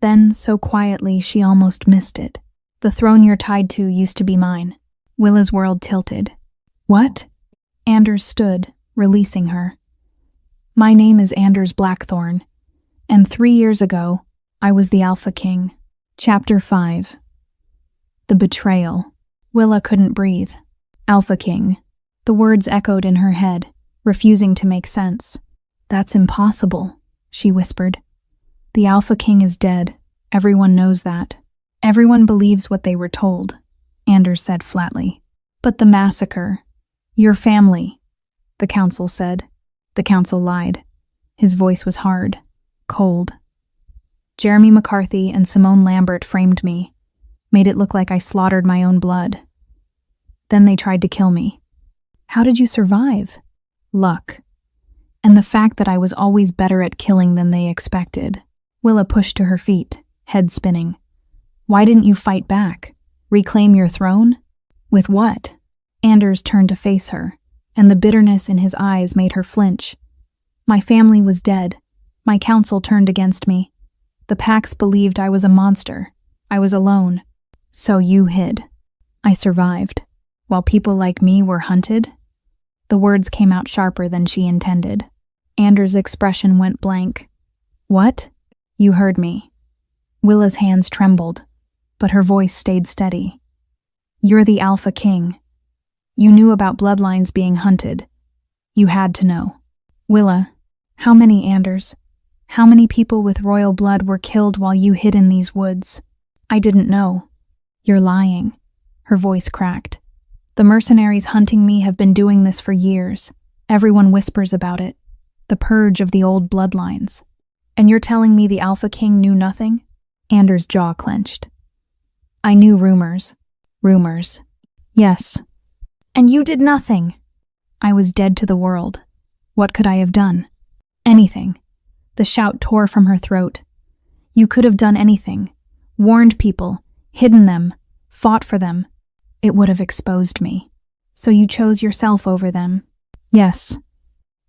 Then, so quietly she almost missed it. "The throne you're tied to used to be mine." Willa's world tilted. "What?" Anders stood, releasing her. "My name is Anders Blackthorn, and 3 years ago, I was the Alpha King." Chapter 5. The Betrayal. Willa couldn't breathe. Alpha King. The words echoed in her head, refusing to make sense. "That's impossible," she whispered. "The Alpha King is dead. Everyone knows that. Everyone believes what they were told," Anders said flatly. "But the massacre. Your family," the council said. The council lied. His voice was hard, cold. "Jeremy McCarthy and Simone Lambert framed me, made it look like I slaughtered my own blood. Then they tried to kill me." "How did you survive?" "Luck. And the fact that I was always better at killing than they expected." Willa pushed to her feet, head spinning. "Why didn't you fight back? Reclaim your throne?" "With what?" Anders turned to face her, and the bitterness in his eyes made her flinch. "My family was dead. My council turned against me. The Pax believed I was a monster. I was alone. So you hid. I survived. While people like me were hunted?" The words came out sharper than she intended. Anders' expression went blank. "What?" "You heard me." Willa's hands trembled, but her voice stayed steady. "You're the Alpha King. You knew about bloodlines being hunted. You had to know." "Willa, how many, Anders? How many people with royal blood were killed while you hid in these woods?" "I didn't know." "You're lying." Her voice cracked. "The mercenaries hunting me have been doing this for years. Everyone whispers about it. The purge of the old bloodlines. And you're telling me the Alpha King knew nothing?" Anders' jaw clenched. "I knew rumors." "Rumors." "Yes." "And you did nothing." "I was dead to the world. What could I have done?" "Anything." The shout tore from her throat. "You could have done anything. Warned people, hidden them, fought for them. It would have exposed me. So you chose yourself over them." "Yes."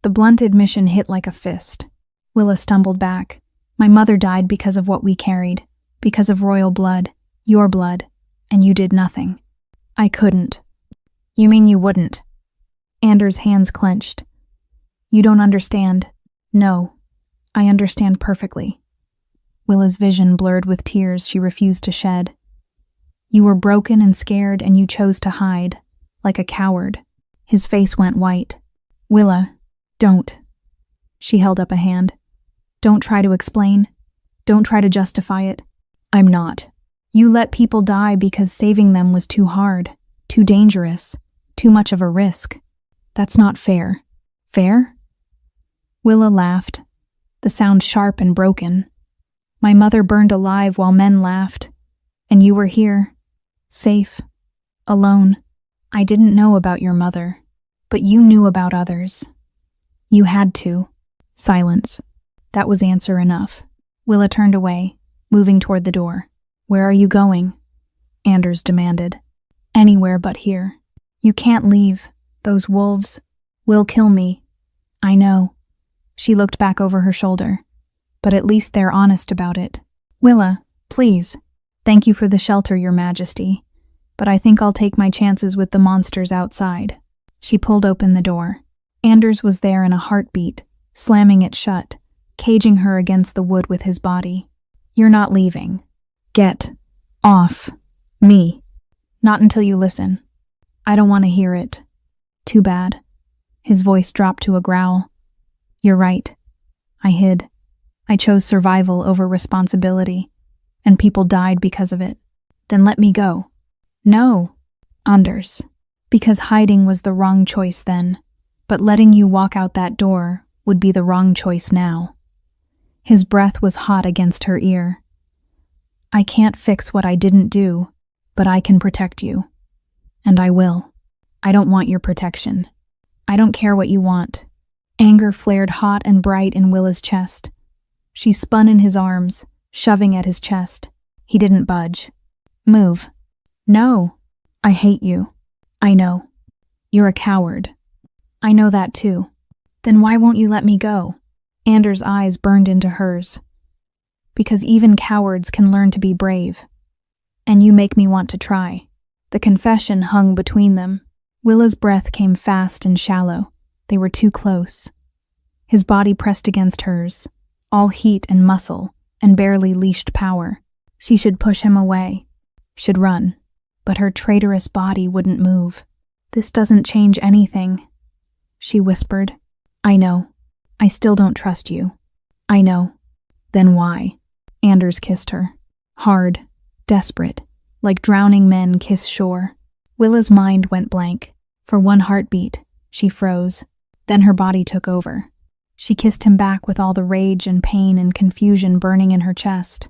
The blunt admission hit like a fist. Willa stumbled back. "My mother died because of what we carried, because of royal blood, your blood, and you did nothing." "I couldn't." "You mean you wouldn't?" Anders' hands clenched. "You don't understand." "No, I understand perfectly." Willa's vision blurred with tears she refused to shed. "You were broken and scared and you chose to hide, like a coward." His face went white. "Willa, don't." She held up a hand. "Don't try to explain. Don't try to justify it. I'm not. You let people die because saving them was too hard, too dangerous, too much of a risk. That's not fair." "Fair?" Willa laughed, the sound sharp and broken. "My mother burned alive while men laughed, and you were here, safe, alone. I didn't know about your mother, but you knew about others. You had to." Silence. That was answer enough. Willa turned away, moving toward the door. "Where are you going?" Anders demanded. "Anywhere but here. You can't leave. Those wolves will kill me." "I know." She looked back over her shoulder. "But at least they're honest about it." "Willa, please. Thank you for the shelter, Your Majesty. but I think I'll take my chances with the monsters outside. She pulled open the door. Anders was there in a heartbeat, slamming it shut, caging her against the wood with his body. You're not leaving. Get off me. Not until you listen. I don't want to hear it. Too bad. His voice dropped to a growl. You're right. I hid. I chose survival over responsibility, and people died because of it. Then let me go. No, Anders. Because hiding was the wrong choice then, but letting you walk out that door would be the wrong choice now. His breath was hot against her ear. I can't fix what I didn't do, but I can protect you. And I will. I don't want your protection. I don't care what you want. Anger flared hot and bright in Willa's chest. She spun in his arms, shoving at his chest. He didn't budge. Move. No. I hate you. I know. You're a coward. I know that too. Then why won't you let me go? Anders' eyes burned into hers. Because even cowards can learn to be brave. And you make me want to try. The confession hung between them. Willa's breath came fast and shallow. They were too close. His body pressed against hers, all heat and muscle, and barely leashed power. She should push him away, should run, but her traitorous body wouldn't move. This doesn't change anything, she whispered. I know. I still don't trust you. I know. Then why? Anders kissed her. Hard, desperate, like drowning men kiss shore. Willa's mind went blank. For one heartbeat, she froze. Then her body took over. She kissed him back with all the rage and pain and confusion burning in her chest.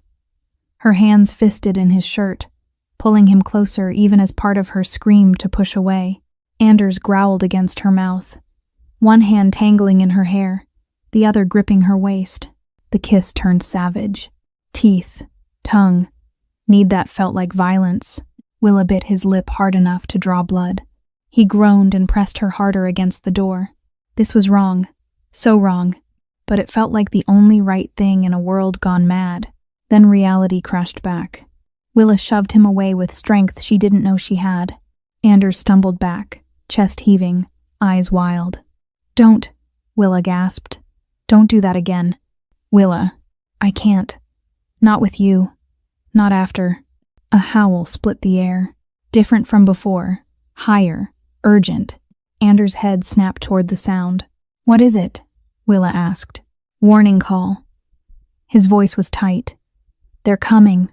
Her hands fisted in his shirt, pulling him closer even as part of her screamed to push away. Anders growled against her mouth, one hand tangling in her hair, the other gripping her waist. The kiss turned savage. Teeth, tongue, need that felt like violence. Willa bit his lip hard enough to draw blood. He groaned and pressed her harder against the door. This was wrong, so wrong, but it felt like the only right thing in a world gone mad. Then reality crashed back. Willa shoved him away with strength she didn't know she had. Anders stumbled back, chest heaving, eyes wild. Don't, Willa gasped. Don't do that again. Willa, I can't. Not with you. Not after. A howl split the air, different from before, higher, urgent. Anders' head snapped toward the sound. What is it? Willa asked. Warning call. His voice was tight. They're coming.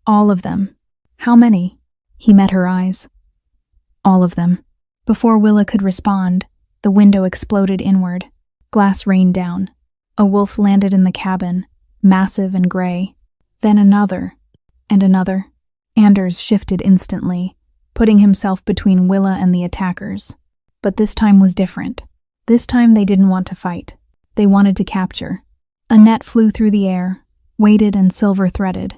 All of them. How many? He met her eyes. All of them. Before Willa could respond, the window exploded inward. Glass rained down. A wolf landed in the cabin, massive and gray. Then another, and another. Anders shifted instantly, putting himself between Willa and the attackers. But this time was different. This time they didn't want to fight. They wanted to capture. A net flew through the air, weighted and silver-threaded.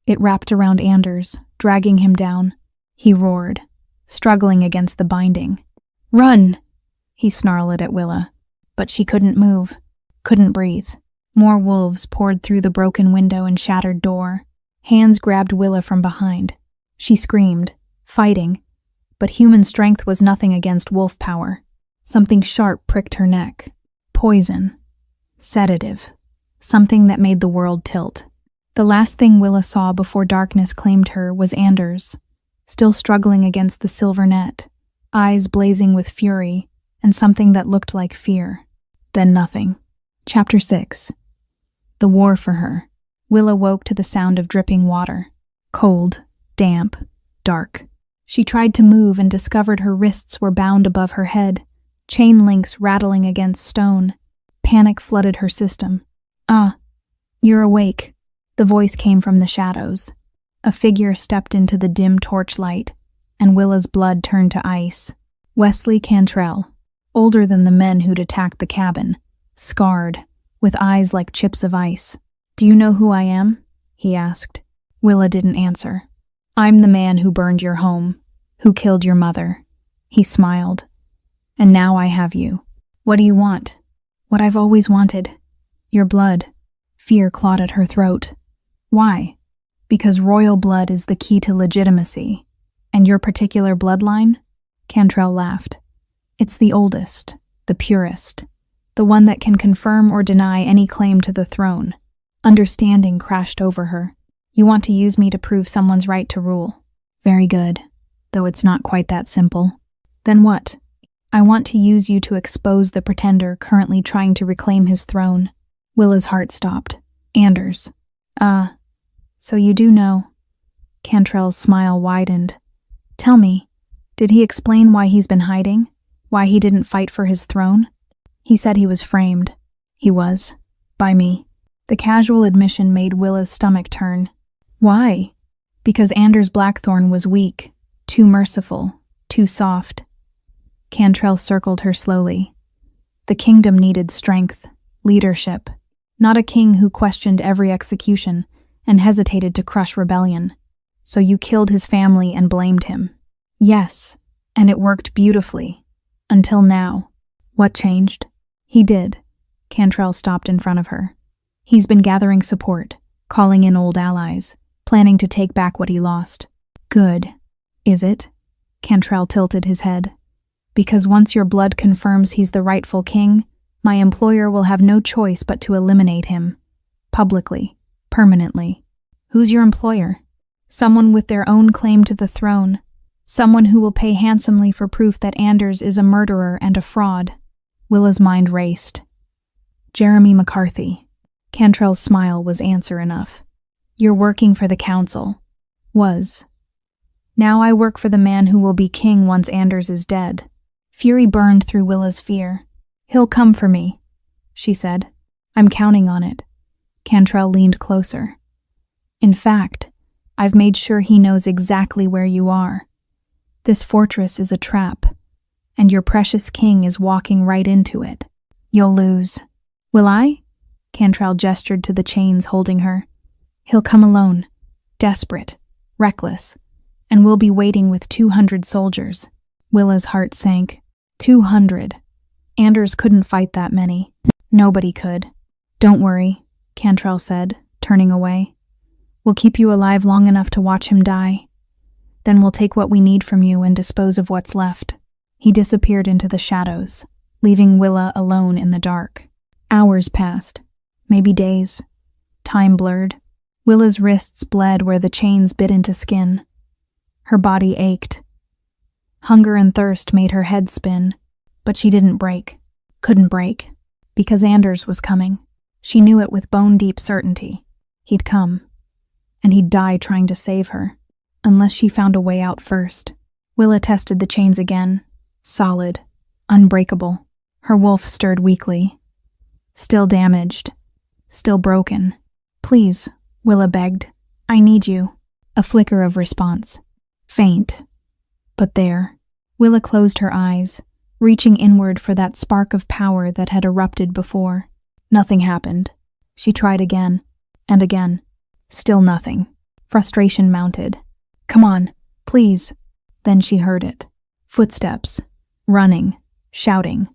It wrapped around Anders, dragging him down. He roared, struggling against the binding. Run! He snarled at Willa. But she couldn't move, couldn't breathe. More wolves poured through the broken window and shattered door. Hands grabbed Willa from behind. She screamed, fighting, but human strength was nothing against wolf power. Something sharp pricked her neck. Poison. Sedative. Something that made the world tilt. The last thing Willa saw before darkness claimed her was Anders, still struggling against the silver net, eyes blazing with fury, and something that looked like fear. Then nothing. Chapter 6. The war for her. Willa woke to the sound of dripping water. Cold, damp, dark. She tried to move and discovered her wrists were bound above her head, chain links rattling against stone. Panic flooded her system. You're awake. The voice came from the shadows. A figure stepped into the dim torchlight, and Willa's blood turned to ice. Wesley Cantrell, older than the men who'd attacked the cabin, scarred, with eyes like chips of ice. Do you know who I am? He asked. Willa didn't answer. I'm the man who burned your home, who killed your mother. He smiled. And now I have you. What do you want? What I've always wanted. Your blood. Fear clawed at her throat. Why? Because royal blood is the key to legitimacy. And your particular bloodline? Cantrell laughed. It's the oldest, the purest, the one that can confirm or deny any claim to the throne. Understanding crashed over her. You want to use me to prove someone's right to rule. Very good, though it's not quite that simple. Then what? I want to use you to expose the pretender currently trying to reclaim his throne. Willa's heart stopped. Anders. So you do know. Cantrell's smile widened. Tell me, did he explain why he's been hiding? Why he didn't fight for his throne? He said he was framed. He was. By me. The casual admission made Willa's stomach turn. Why? Because Anders Blackthorn was weak, too merciful, too soft. Cantrell circled her slowly. The kingdom needed strength, leadership, not a king who questioned every execution and hesitated to crush rebellion. So you killed his family and blamed him. Yes, and it worked beautifully. Until now. What changed? He did. Cantrell stopped in front of her. He's been gathering support, calling in old allies, planning to take back what he lost. Good. Is it? Cantrell tilted his head. Because once your blood confirms he's the rightful king, my employer will have no choice but to eliminate him. Publicly. Permanently. Who's your employer? Someone with their own claim to the throne. Someone who will pay handsomely for proof that Anders is a murderer and a fraud. Willa's mind raced. Jeremy McCarthy. Cantrell's smile was answer enough. You're working for the council. Was. Now I work for the man who will be king once Anders is dead. Fury burned through Willa's fear. He'll come for me, she said. I'm counting on it. Cantrell leaned closer. In fact, I've made sure he knows exactly where you are. This fortress is a trap, and your precious king is walking right into it. You'll lose. Will I? Cantrell gestured to the chains holding her. He'll come alone, desperate, reckless, and we'll be waiting with 200 soldiers. Willa's heart sank. 200. Anders couldn't fight that many. Nobody could. Don't worry, Cantrell said, turning away. We'll keep you alive long enough to watch him die. Then we'll take what we need from you and dispose of what's left. He disappeared into the shadows, leaving Willa alone in the dark. Hours passed. Maybe days. Time blurred. Willa's wrists bled where the chains bit into skin. Her body ached. Hunger and thirst made her head spin, but she didn't break. Couldn't break. Because Anders was coming. She knew it with bone-deep certainty. He'd come. And he'd die trying to save her. Unless she found a way out first. Willa tested the chains again. Solid. Unbreakable. Her wolf stirred weakly. Still damaged. Still broken. Please, Willa begged. I need you. A flicker of response. Faint. But there. Willa closed her eyes, reaching inward for that spark of power that had erupted before. Nothing happened. She tried again. And again. Still nothing. Frustration mounted. Come on, please. Then she heard it. Footsteps. Running. Shouting.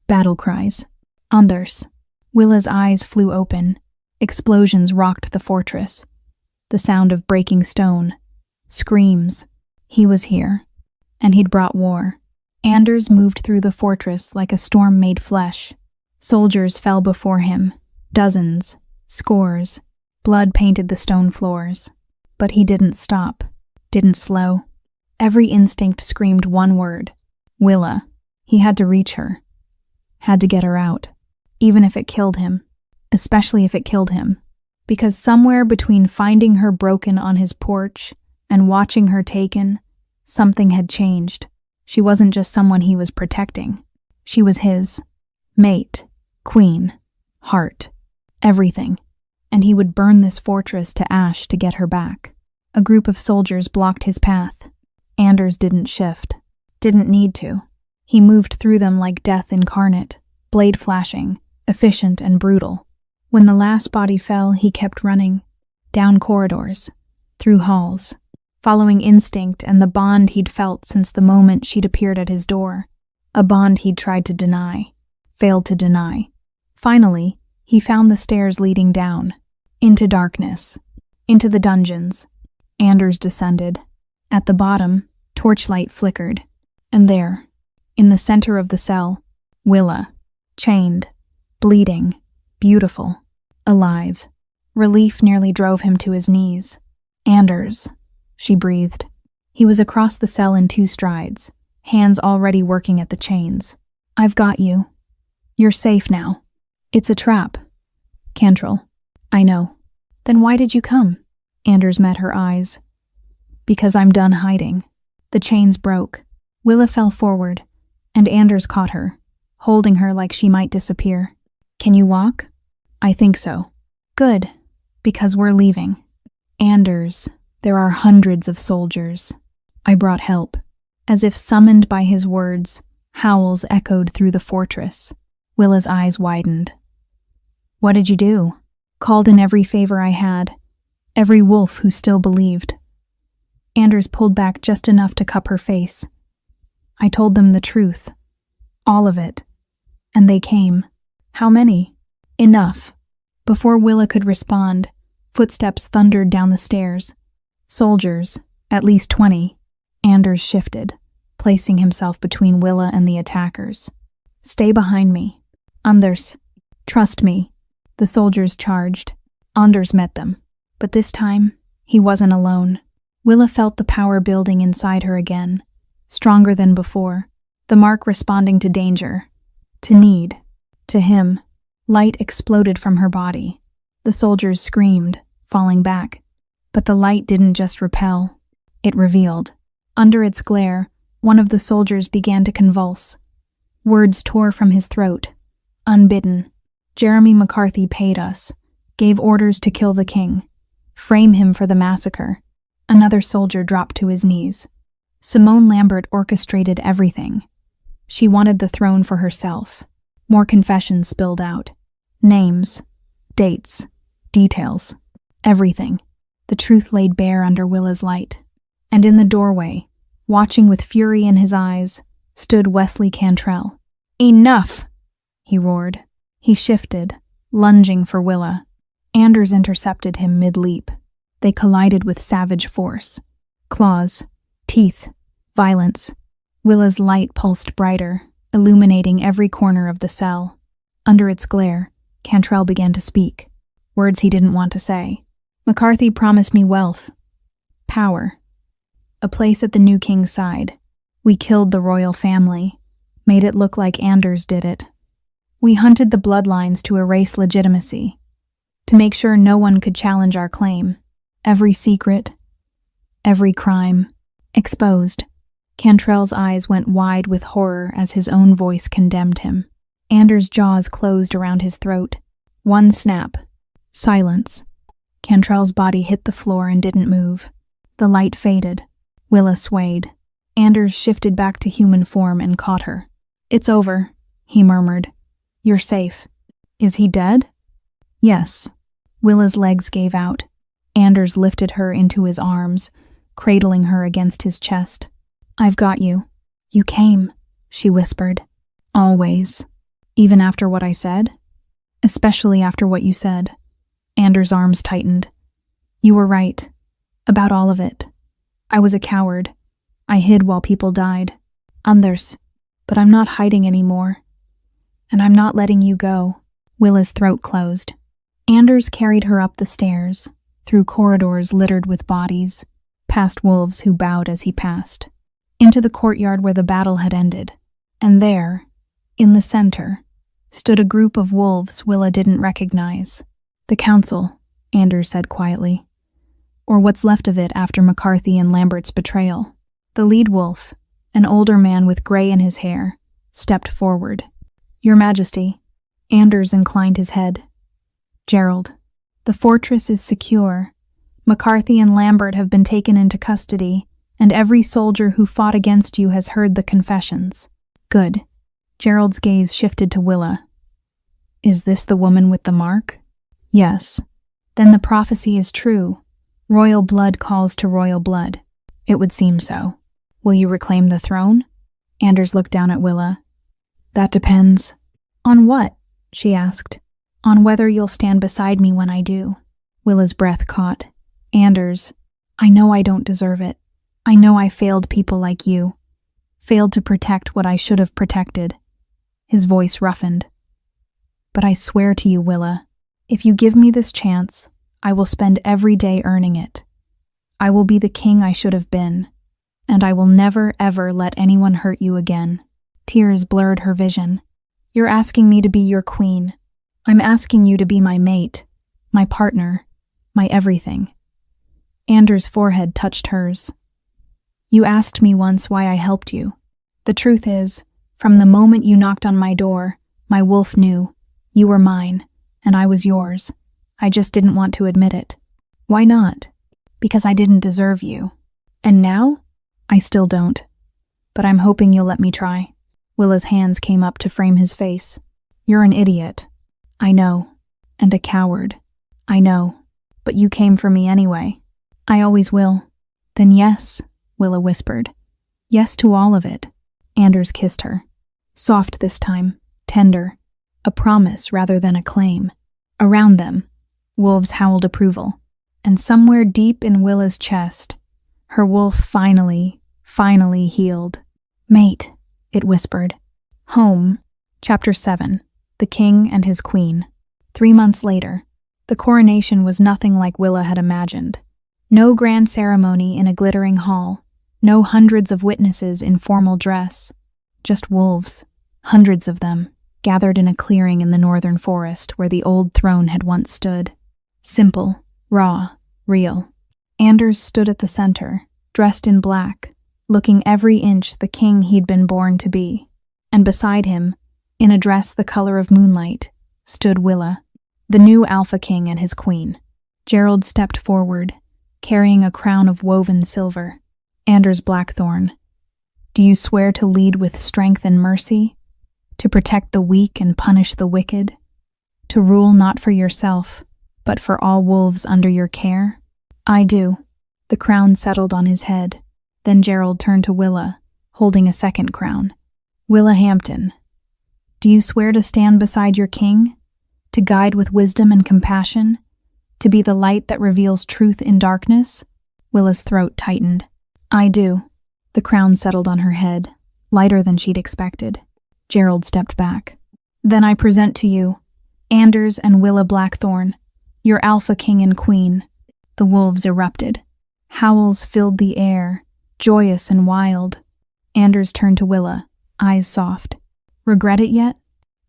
Battle cries. Anders. Willa's eyes flew open. Explosions rocked the fortress. The sound of breaking stone. Screams. He was here. And he'd brought war. Anders moved through the fortress like a storm made flesh. Soldiers fell before him. Dozens. Scores. Blood painted the stone floors. But he didn't stop. Didn't slow. Every instinct screamed one word. Willa. He had to reach her. Had to get her out. Even if it killed him. Especially if it killed him. Because somewhere between finding her broken on his porch and watching her taken, something had changed. She wasn't just someone he was protecting. She was his. Mate. Queen. Heart. Everything. And he would burn this fortress to ash to get her back. A group of soldiers blocked his path. Anders didn't shift. Didn't need to. He moved through them like death incarnate, blade flashing, efficient and brutal. When the last body fell, he kept running. Down corridors. Through halls. Following instinct and the bond he'd felt since the moment she'd appeared at his door. A bond he'd tried to deny. Failed to deny. Finally, he found the stairs leading down. Into darkness. Into the dungeons. Anders descended. At the bottom, torchlight flickered, and there, in the center of the cell, Willa, chained, bleeding, beautiful, alive. Relief nearly drove him to his knees. "Anders," she breathed. He was across the cell in 2 strides, hands already working at the chains. "I've got you. You're safe now." "It's a trap." "Cantrell." "I know." "Then why did you come?" Anders met her eyes. "Because I'm done hiding." The chains broke. Willa fell forward, and Anders caught her, holding her like she might disappear. "Can you walk?" "I think so." "Good, because we're leaving." "Anders, there are hundreds of soldiers." "I brought help." As if summoned by his words, howls echoed through the fortress. Willa's eyes widened. "What did you do?" "Called in every favor I had, every wolf who still believed." Anders pulled back just enough to cup her face. "I told them the truth. All of it. And they came." "How many?" "Enough." Before Willa could respond, footsteps thundered down the stairs. Soldiers, at least 20. Anders shifted, placing himself between Willa and the attackers. "Stay behind me." "Anders, trust me." The soldiers charged. Anders met them. But this time, he wasn't alone. Willa felt the power building inside her again, stronger than before, the mark responding to danger, to need, to him. Light exploded from her body. The soldiers screamed, falling back. But the light didn't just repel, it revealed. Under its glare, one of the soldiers began to convulse. Words tore from his throat, unbidden. "Jeremy McCarthy paid us, gave orders to kill the king, frame him for the massacre." Another soldier dropped to his knees. Simone Lambert orchestrated everything. She wanted the throne for herself. More confessions spilled out. Names, dates, details, everything. The truth laid bare under Willa's light. And in the doorway, watching with fury in his eyes, stood Wesley Cantrell. "Enough!" he roared. He shifted, lunging for Willa. Anders intercepted him mid-leap. They collided with savage force. Claws, teeth, violence. Willa's light pulsed brighter, illuminating every corner of the cell. Under its glare, Cantrell began to speak, words he didn't want to say. "McCarthy promised me wealth, power, a place at the new king's side. We killed the royal family, made it look like Anders did it. We hunted the bloodlines to erase legitimacy, to make sure no one could challenge our claim. Every secret, every crime, exposed." Cantrell's eyes went wide with horror as his own voice condemned him. Anders' jaws closed around his throat. One snap. Silence. Cantrell's body hit the floor and didn't move. The light faded. Willa swayed. Anders shifted back to human form and caught her. "It's over," he murmured. "You're safe." "Is he dead?" "Yes." Willa's legs gave out. Anders lifted her into his arms, cradling her against his chest. "I've got you." "You came," she whispered. "Always. Even after what I said?" "Especially after what you said." Anders' arms tightened. "You were right. About all of it. I was a coward. I hid while people died. Anders. But I'm not hiding anymore. And I'm not letting you go." Willa's throat closed. Anders carried her up the stairs, through corridors littered with bodies, past wolves who bowed as he passed, into the courtyard where the battle had ended. And there, in the center, stood a group of wolves Willa didn't recognize. "The council," Anders said quietly. "Or what's left of it after McCarthy and Lambert's betrayal." The lead wolf, an older man with gray in his hair, stepped forward. "Your Majesty." Anders inclined his head. "Gerald, the fortress is secure. McCarthy and Lambert have been taken into custody, and every soldier who fought against you has heard the confessions." "Good." Gerald's gaze shifted to Willa. "Is this the woman with the mark?" "Yes." "Then the prophecy is true. Royal blood calls to royal blood." "It would seem so." "Will you reclaim the throne?" Anders looked down at Willa. "That depends." "On what?" she asked. "On whether you'll stand beside me when I do." Willa's breath caught. "Anders, I know I don't deserve it. I know I failed people like you, failed to protect what I should have protected. His voice roughened. But I swear to you, Willa, if you give me this chance, I will spend every day earning it. I will be the king I should have been, and I will never, ever let anyone hurt you again. Tears blurred her vision. You're asking me to be your queen. I'm asking you to be my mate, my partner, my everything. Anders' forehead touched hers. You asked me once why I helped you. The truth is, from the moment you knocked on my door, my wolf knew. You were mine, and I was yours. I just didn't want to admit it. Why not? Because I didn't deserve you. And now? I still don't. But I'm hoping you'll let me try. Willa's hands came up to frame his face. You're an idiot. I know. And a coward. I know. But you came for me anyway. I always will. Then yes, Willa whispered. Yes to all of it. Anders kissed her. Soft this time, tender. A promise rather than a claim. Around them, wolves howled approval. And somewhere deep in Willa's chest, her wolf finally healed. Mate, it whispered. Home. Chapter 7. The King and His Queen. 3 months later, the coronation was nothing like Willa had imagined. No grand ceremony in a glittering hall. No hundreds of witnesses in formal dress. Just wolves, hundreds of them, gathered in a clearing in the northern forest where the old throne had once stood. Simple, raw, real. Anders stood at the center, dressed in black, looking every inch the king he'd been born to be. And beside him, in a dress the color of moonlight, stood Willa, the new Alpha King and his queen. Gerald stepped forward, carrying a crown of woven silver. Anders Blackthorn, do you swear to lead with strength and mercy? To protect the weak and punish the wicked? To rule not for yourself, but for all wolves under your care? I do. The crown settled on his head. Then Gerald turned to Willa, holding a second crown. Willa Hampton, do you swear to stand beside your king? To guide with wisdom and compassion? To be the light that reveals truth in darkness? Willa's throat tightened. I do. The crown settled on her head, lighter than she'd expected. Gerald stepped back. Then I present to you, Anders and Willa Blackthorn, your Alpha King and Queen. The wolves erupted. Howls filled the air, joyous and wild. Anders turned to Willa, eyes soft. Regret it yet?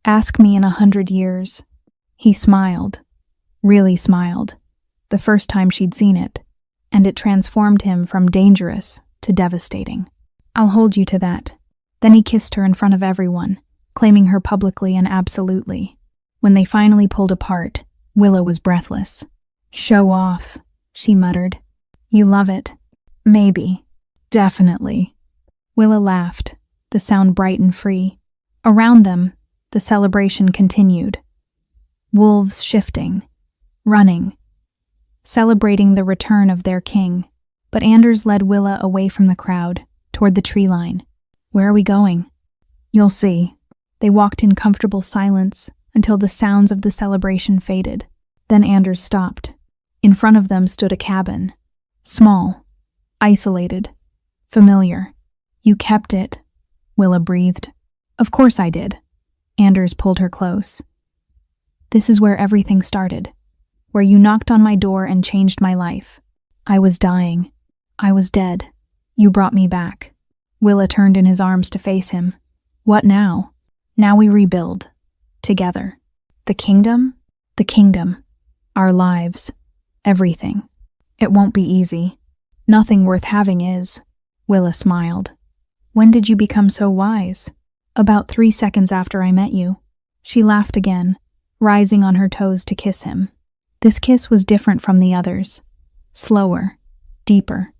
Ask me in 100 years. He smiled, really smiled, the first time she'd seen it, and it transformed him from dangerous to devastating. I'll hold you to that. Then he kissed her in front of everyone, claiming her publicly and absolutely. When they finally pulled apart, Willa was breathless. Show off, she muttered. You love it. Maybe. Definitely. Willa laughed, the sound bright and free. Around them, the celebration continued. Wolves shifting, running, celebrating the return of their king. But Anders led Willa away from the crowd, toward the tree line. Where are we going? You'll see. They walked in comfortable silence until the sounds of the celebration faded. Then Anders stopped. In front of them stood a cabin. Small, isolated, familiar. You kept it, Willa breathed. Of course I did. Anders pulled her close. This is where everything started, where you knocked on my door and changed my life. I was dying. I was dead. You brought me back. Willa turned in his arms to face him. What now? Now we rebuild. Together. The kingdom? The kingdom. Our lives. Everything. It won't be easy. Nothing worth having is. Willa smiled. When did you become so wise? About 3 seconds after I met you. She laughed again, rising on her toes to kiss him. This kiss was different from the others. Slower. Deeper.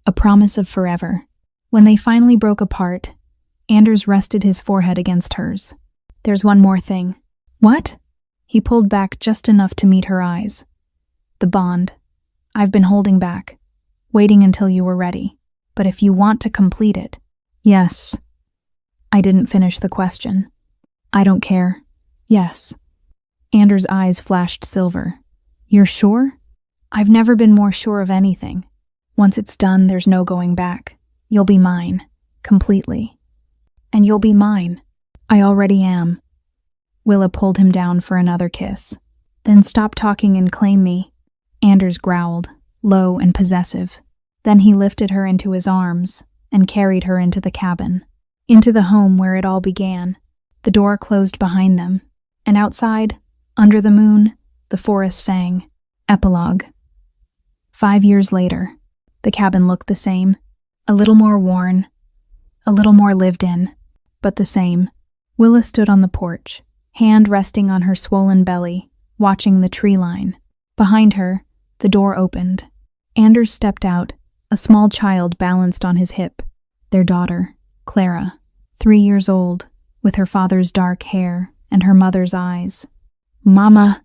A promise of forever. When they finally broke apart, Anders rested his forehead against hers. There's one more thing. What? He pulled back just enough to meet her eyes. The bond. I've been holding back, waiting until you were ready. But if you want to complete it. Yes. I didn't finish the question. I don't care. Yes. Anders' eyes flashed silver. You're sure? I've never been more sure of anything. Once it's done, there's no going back. You'll be mine, completely. And you'll be mine. I already am. Willa pulled him down for another kiss. Then stop talking and claim me. Anders growled, low and possessive. Then he lifted her into his arms and carried her into the cabin, into the home where it all began. The door closed behind them, and outside, under the moon, the forest sang. Epilogue. 5 years later, the cabin looked the same, a little more worn, a little more lived in, but the same. Willa stood on the porch, hand resting on her swollen belly, watching the tree line. Behind her, the door opened. Anders stepped out, a small child balanced on his hip. Their daughter, Clara, 3 years old, with her father's dark hair and her mother's eyes. "Mama,"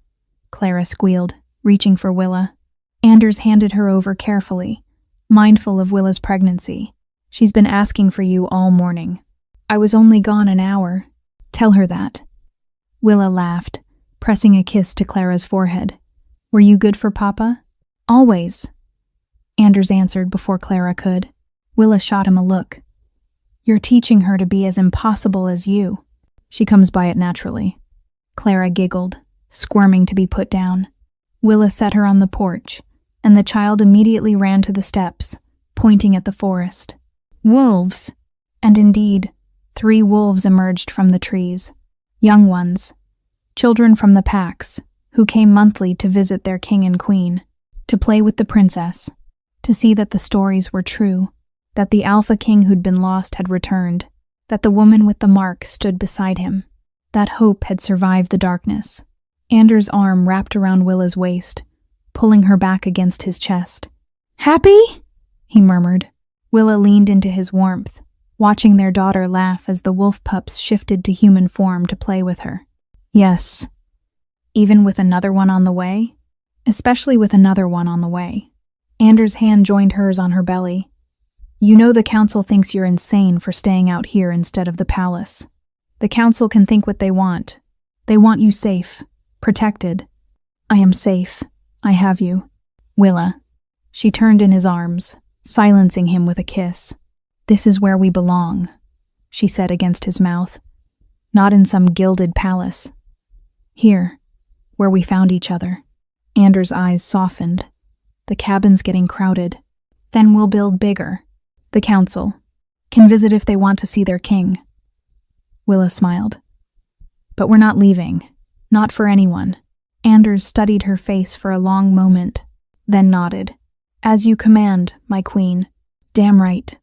Clara squealed, reaching for Willa. Anders handed her over carefully, mindful of Willa's pregnancy. "She's been asking for you all morning. I was only gone an hour. Tell her that." Willa laughed, pressing a kiss to Clara's forehead. "Were you good for Papa?" "Always," Anders answered before Clara could. Willa shot him a look. "You're teaching her to be as impossible as you." "She comes by it naturally." Clara giggled, squirming to be put down. Willa set her on the porch, and the child immediately ran to the steps, pointing at the forest. "Wolves!" And indeed, 3 wolves emerged from the trees. Young ones, children from the packs, who came monthly to visit their king and queen, to play with the princess, to see that the stories were true, that the alpha king who'd been lost had returned, that the woman with the mark stood beside him, that hope had survived the darkness. Anders' arm wrapped around Willa's waist, pulling her back against his chest. "Happy?" he murmured. Willa leaned into his warmth, watching their daughter laugh as the wolf pups shifted to human form to play with her. "Yes. Even with another one on the way?" "Especially with another one on the way." Anders' hand joined hers on her belly. "You know the council thinks you're insane for staying out here instead of the palace. The council can think what they want. They want you safe, protected. I am safe. I have you." "Willa." She turned in his arms, silencing him with a kiss. "This is where we belong," she said against his mouth. "Not in some gilded palace. Here, where we found each other." Anders' eyes softened. "The cabin's getting crowded. Then we'll build bigger. The council can visit if they want to see their king." Willa smiled. "But we're not leaving. Not for anyone." Anders studied her face for a long moment, then nodded. "As you command, my queen." "Damn right."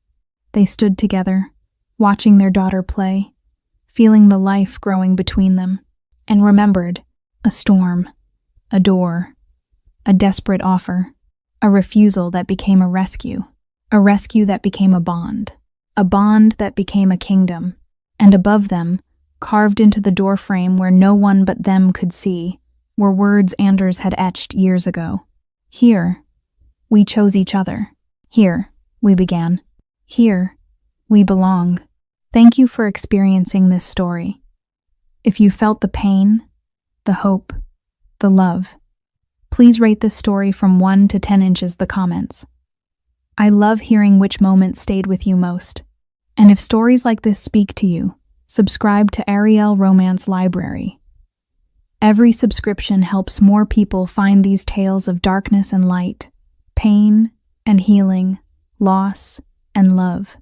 They stood together, watching their daughter play, feeling the life growing between them, and remembered a storm, a door, a desperate offer, a refusal that became a rescue that became a bond that became a kingdom, and above them, carved into the doorframe where no one but them could see, were words Anders had etched years ago. "Here, we chose each other. Here, we began. Here, we belong." Thank you for experiencing this story. If you felt the pain, the hope, the love, please rate this story from 1 to 10 inches the comments. I love hearing which moments stayed with you most. And if stories like this speak to you, subscribe to Ariel Romance Library. Every subscription helps more people find these tales of darkness and light, pain and healing, loss and love.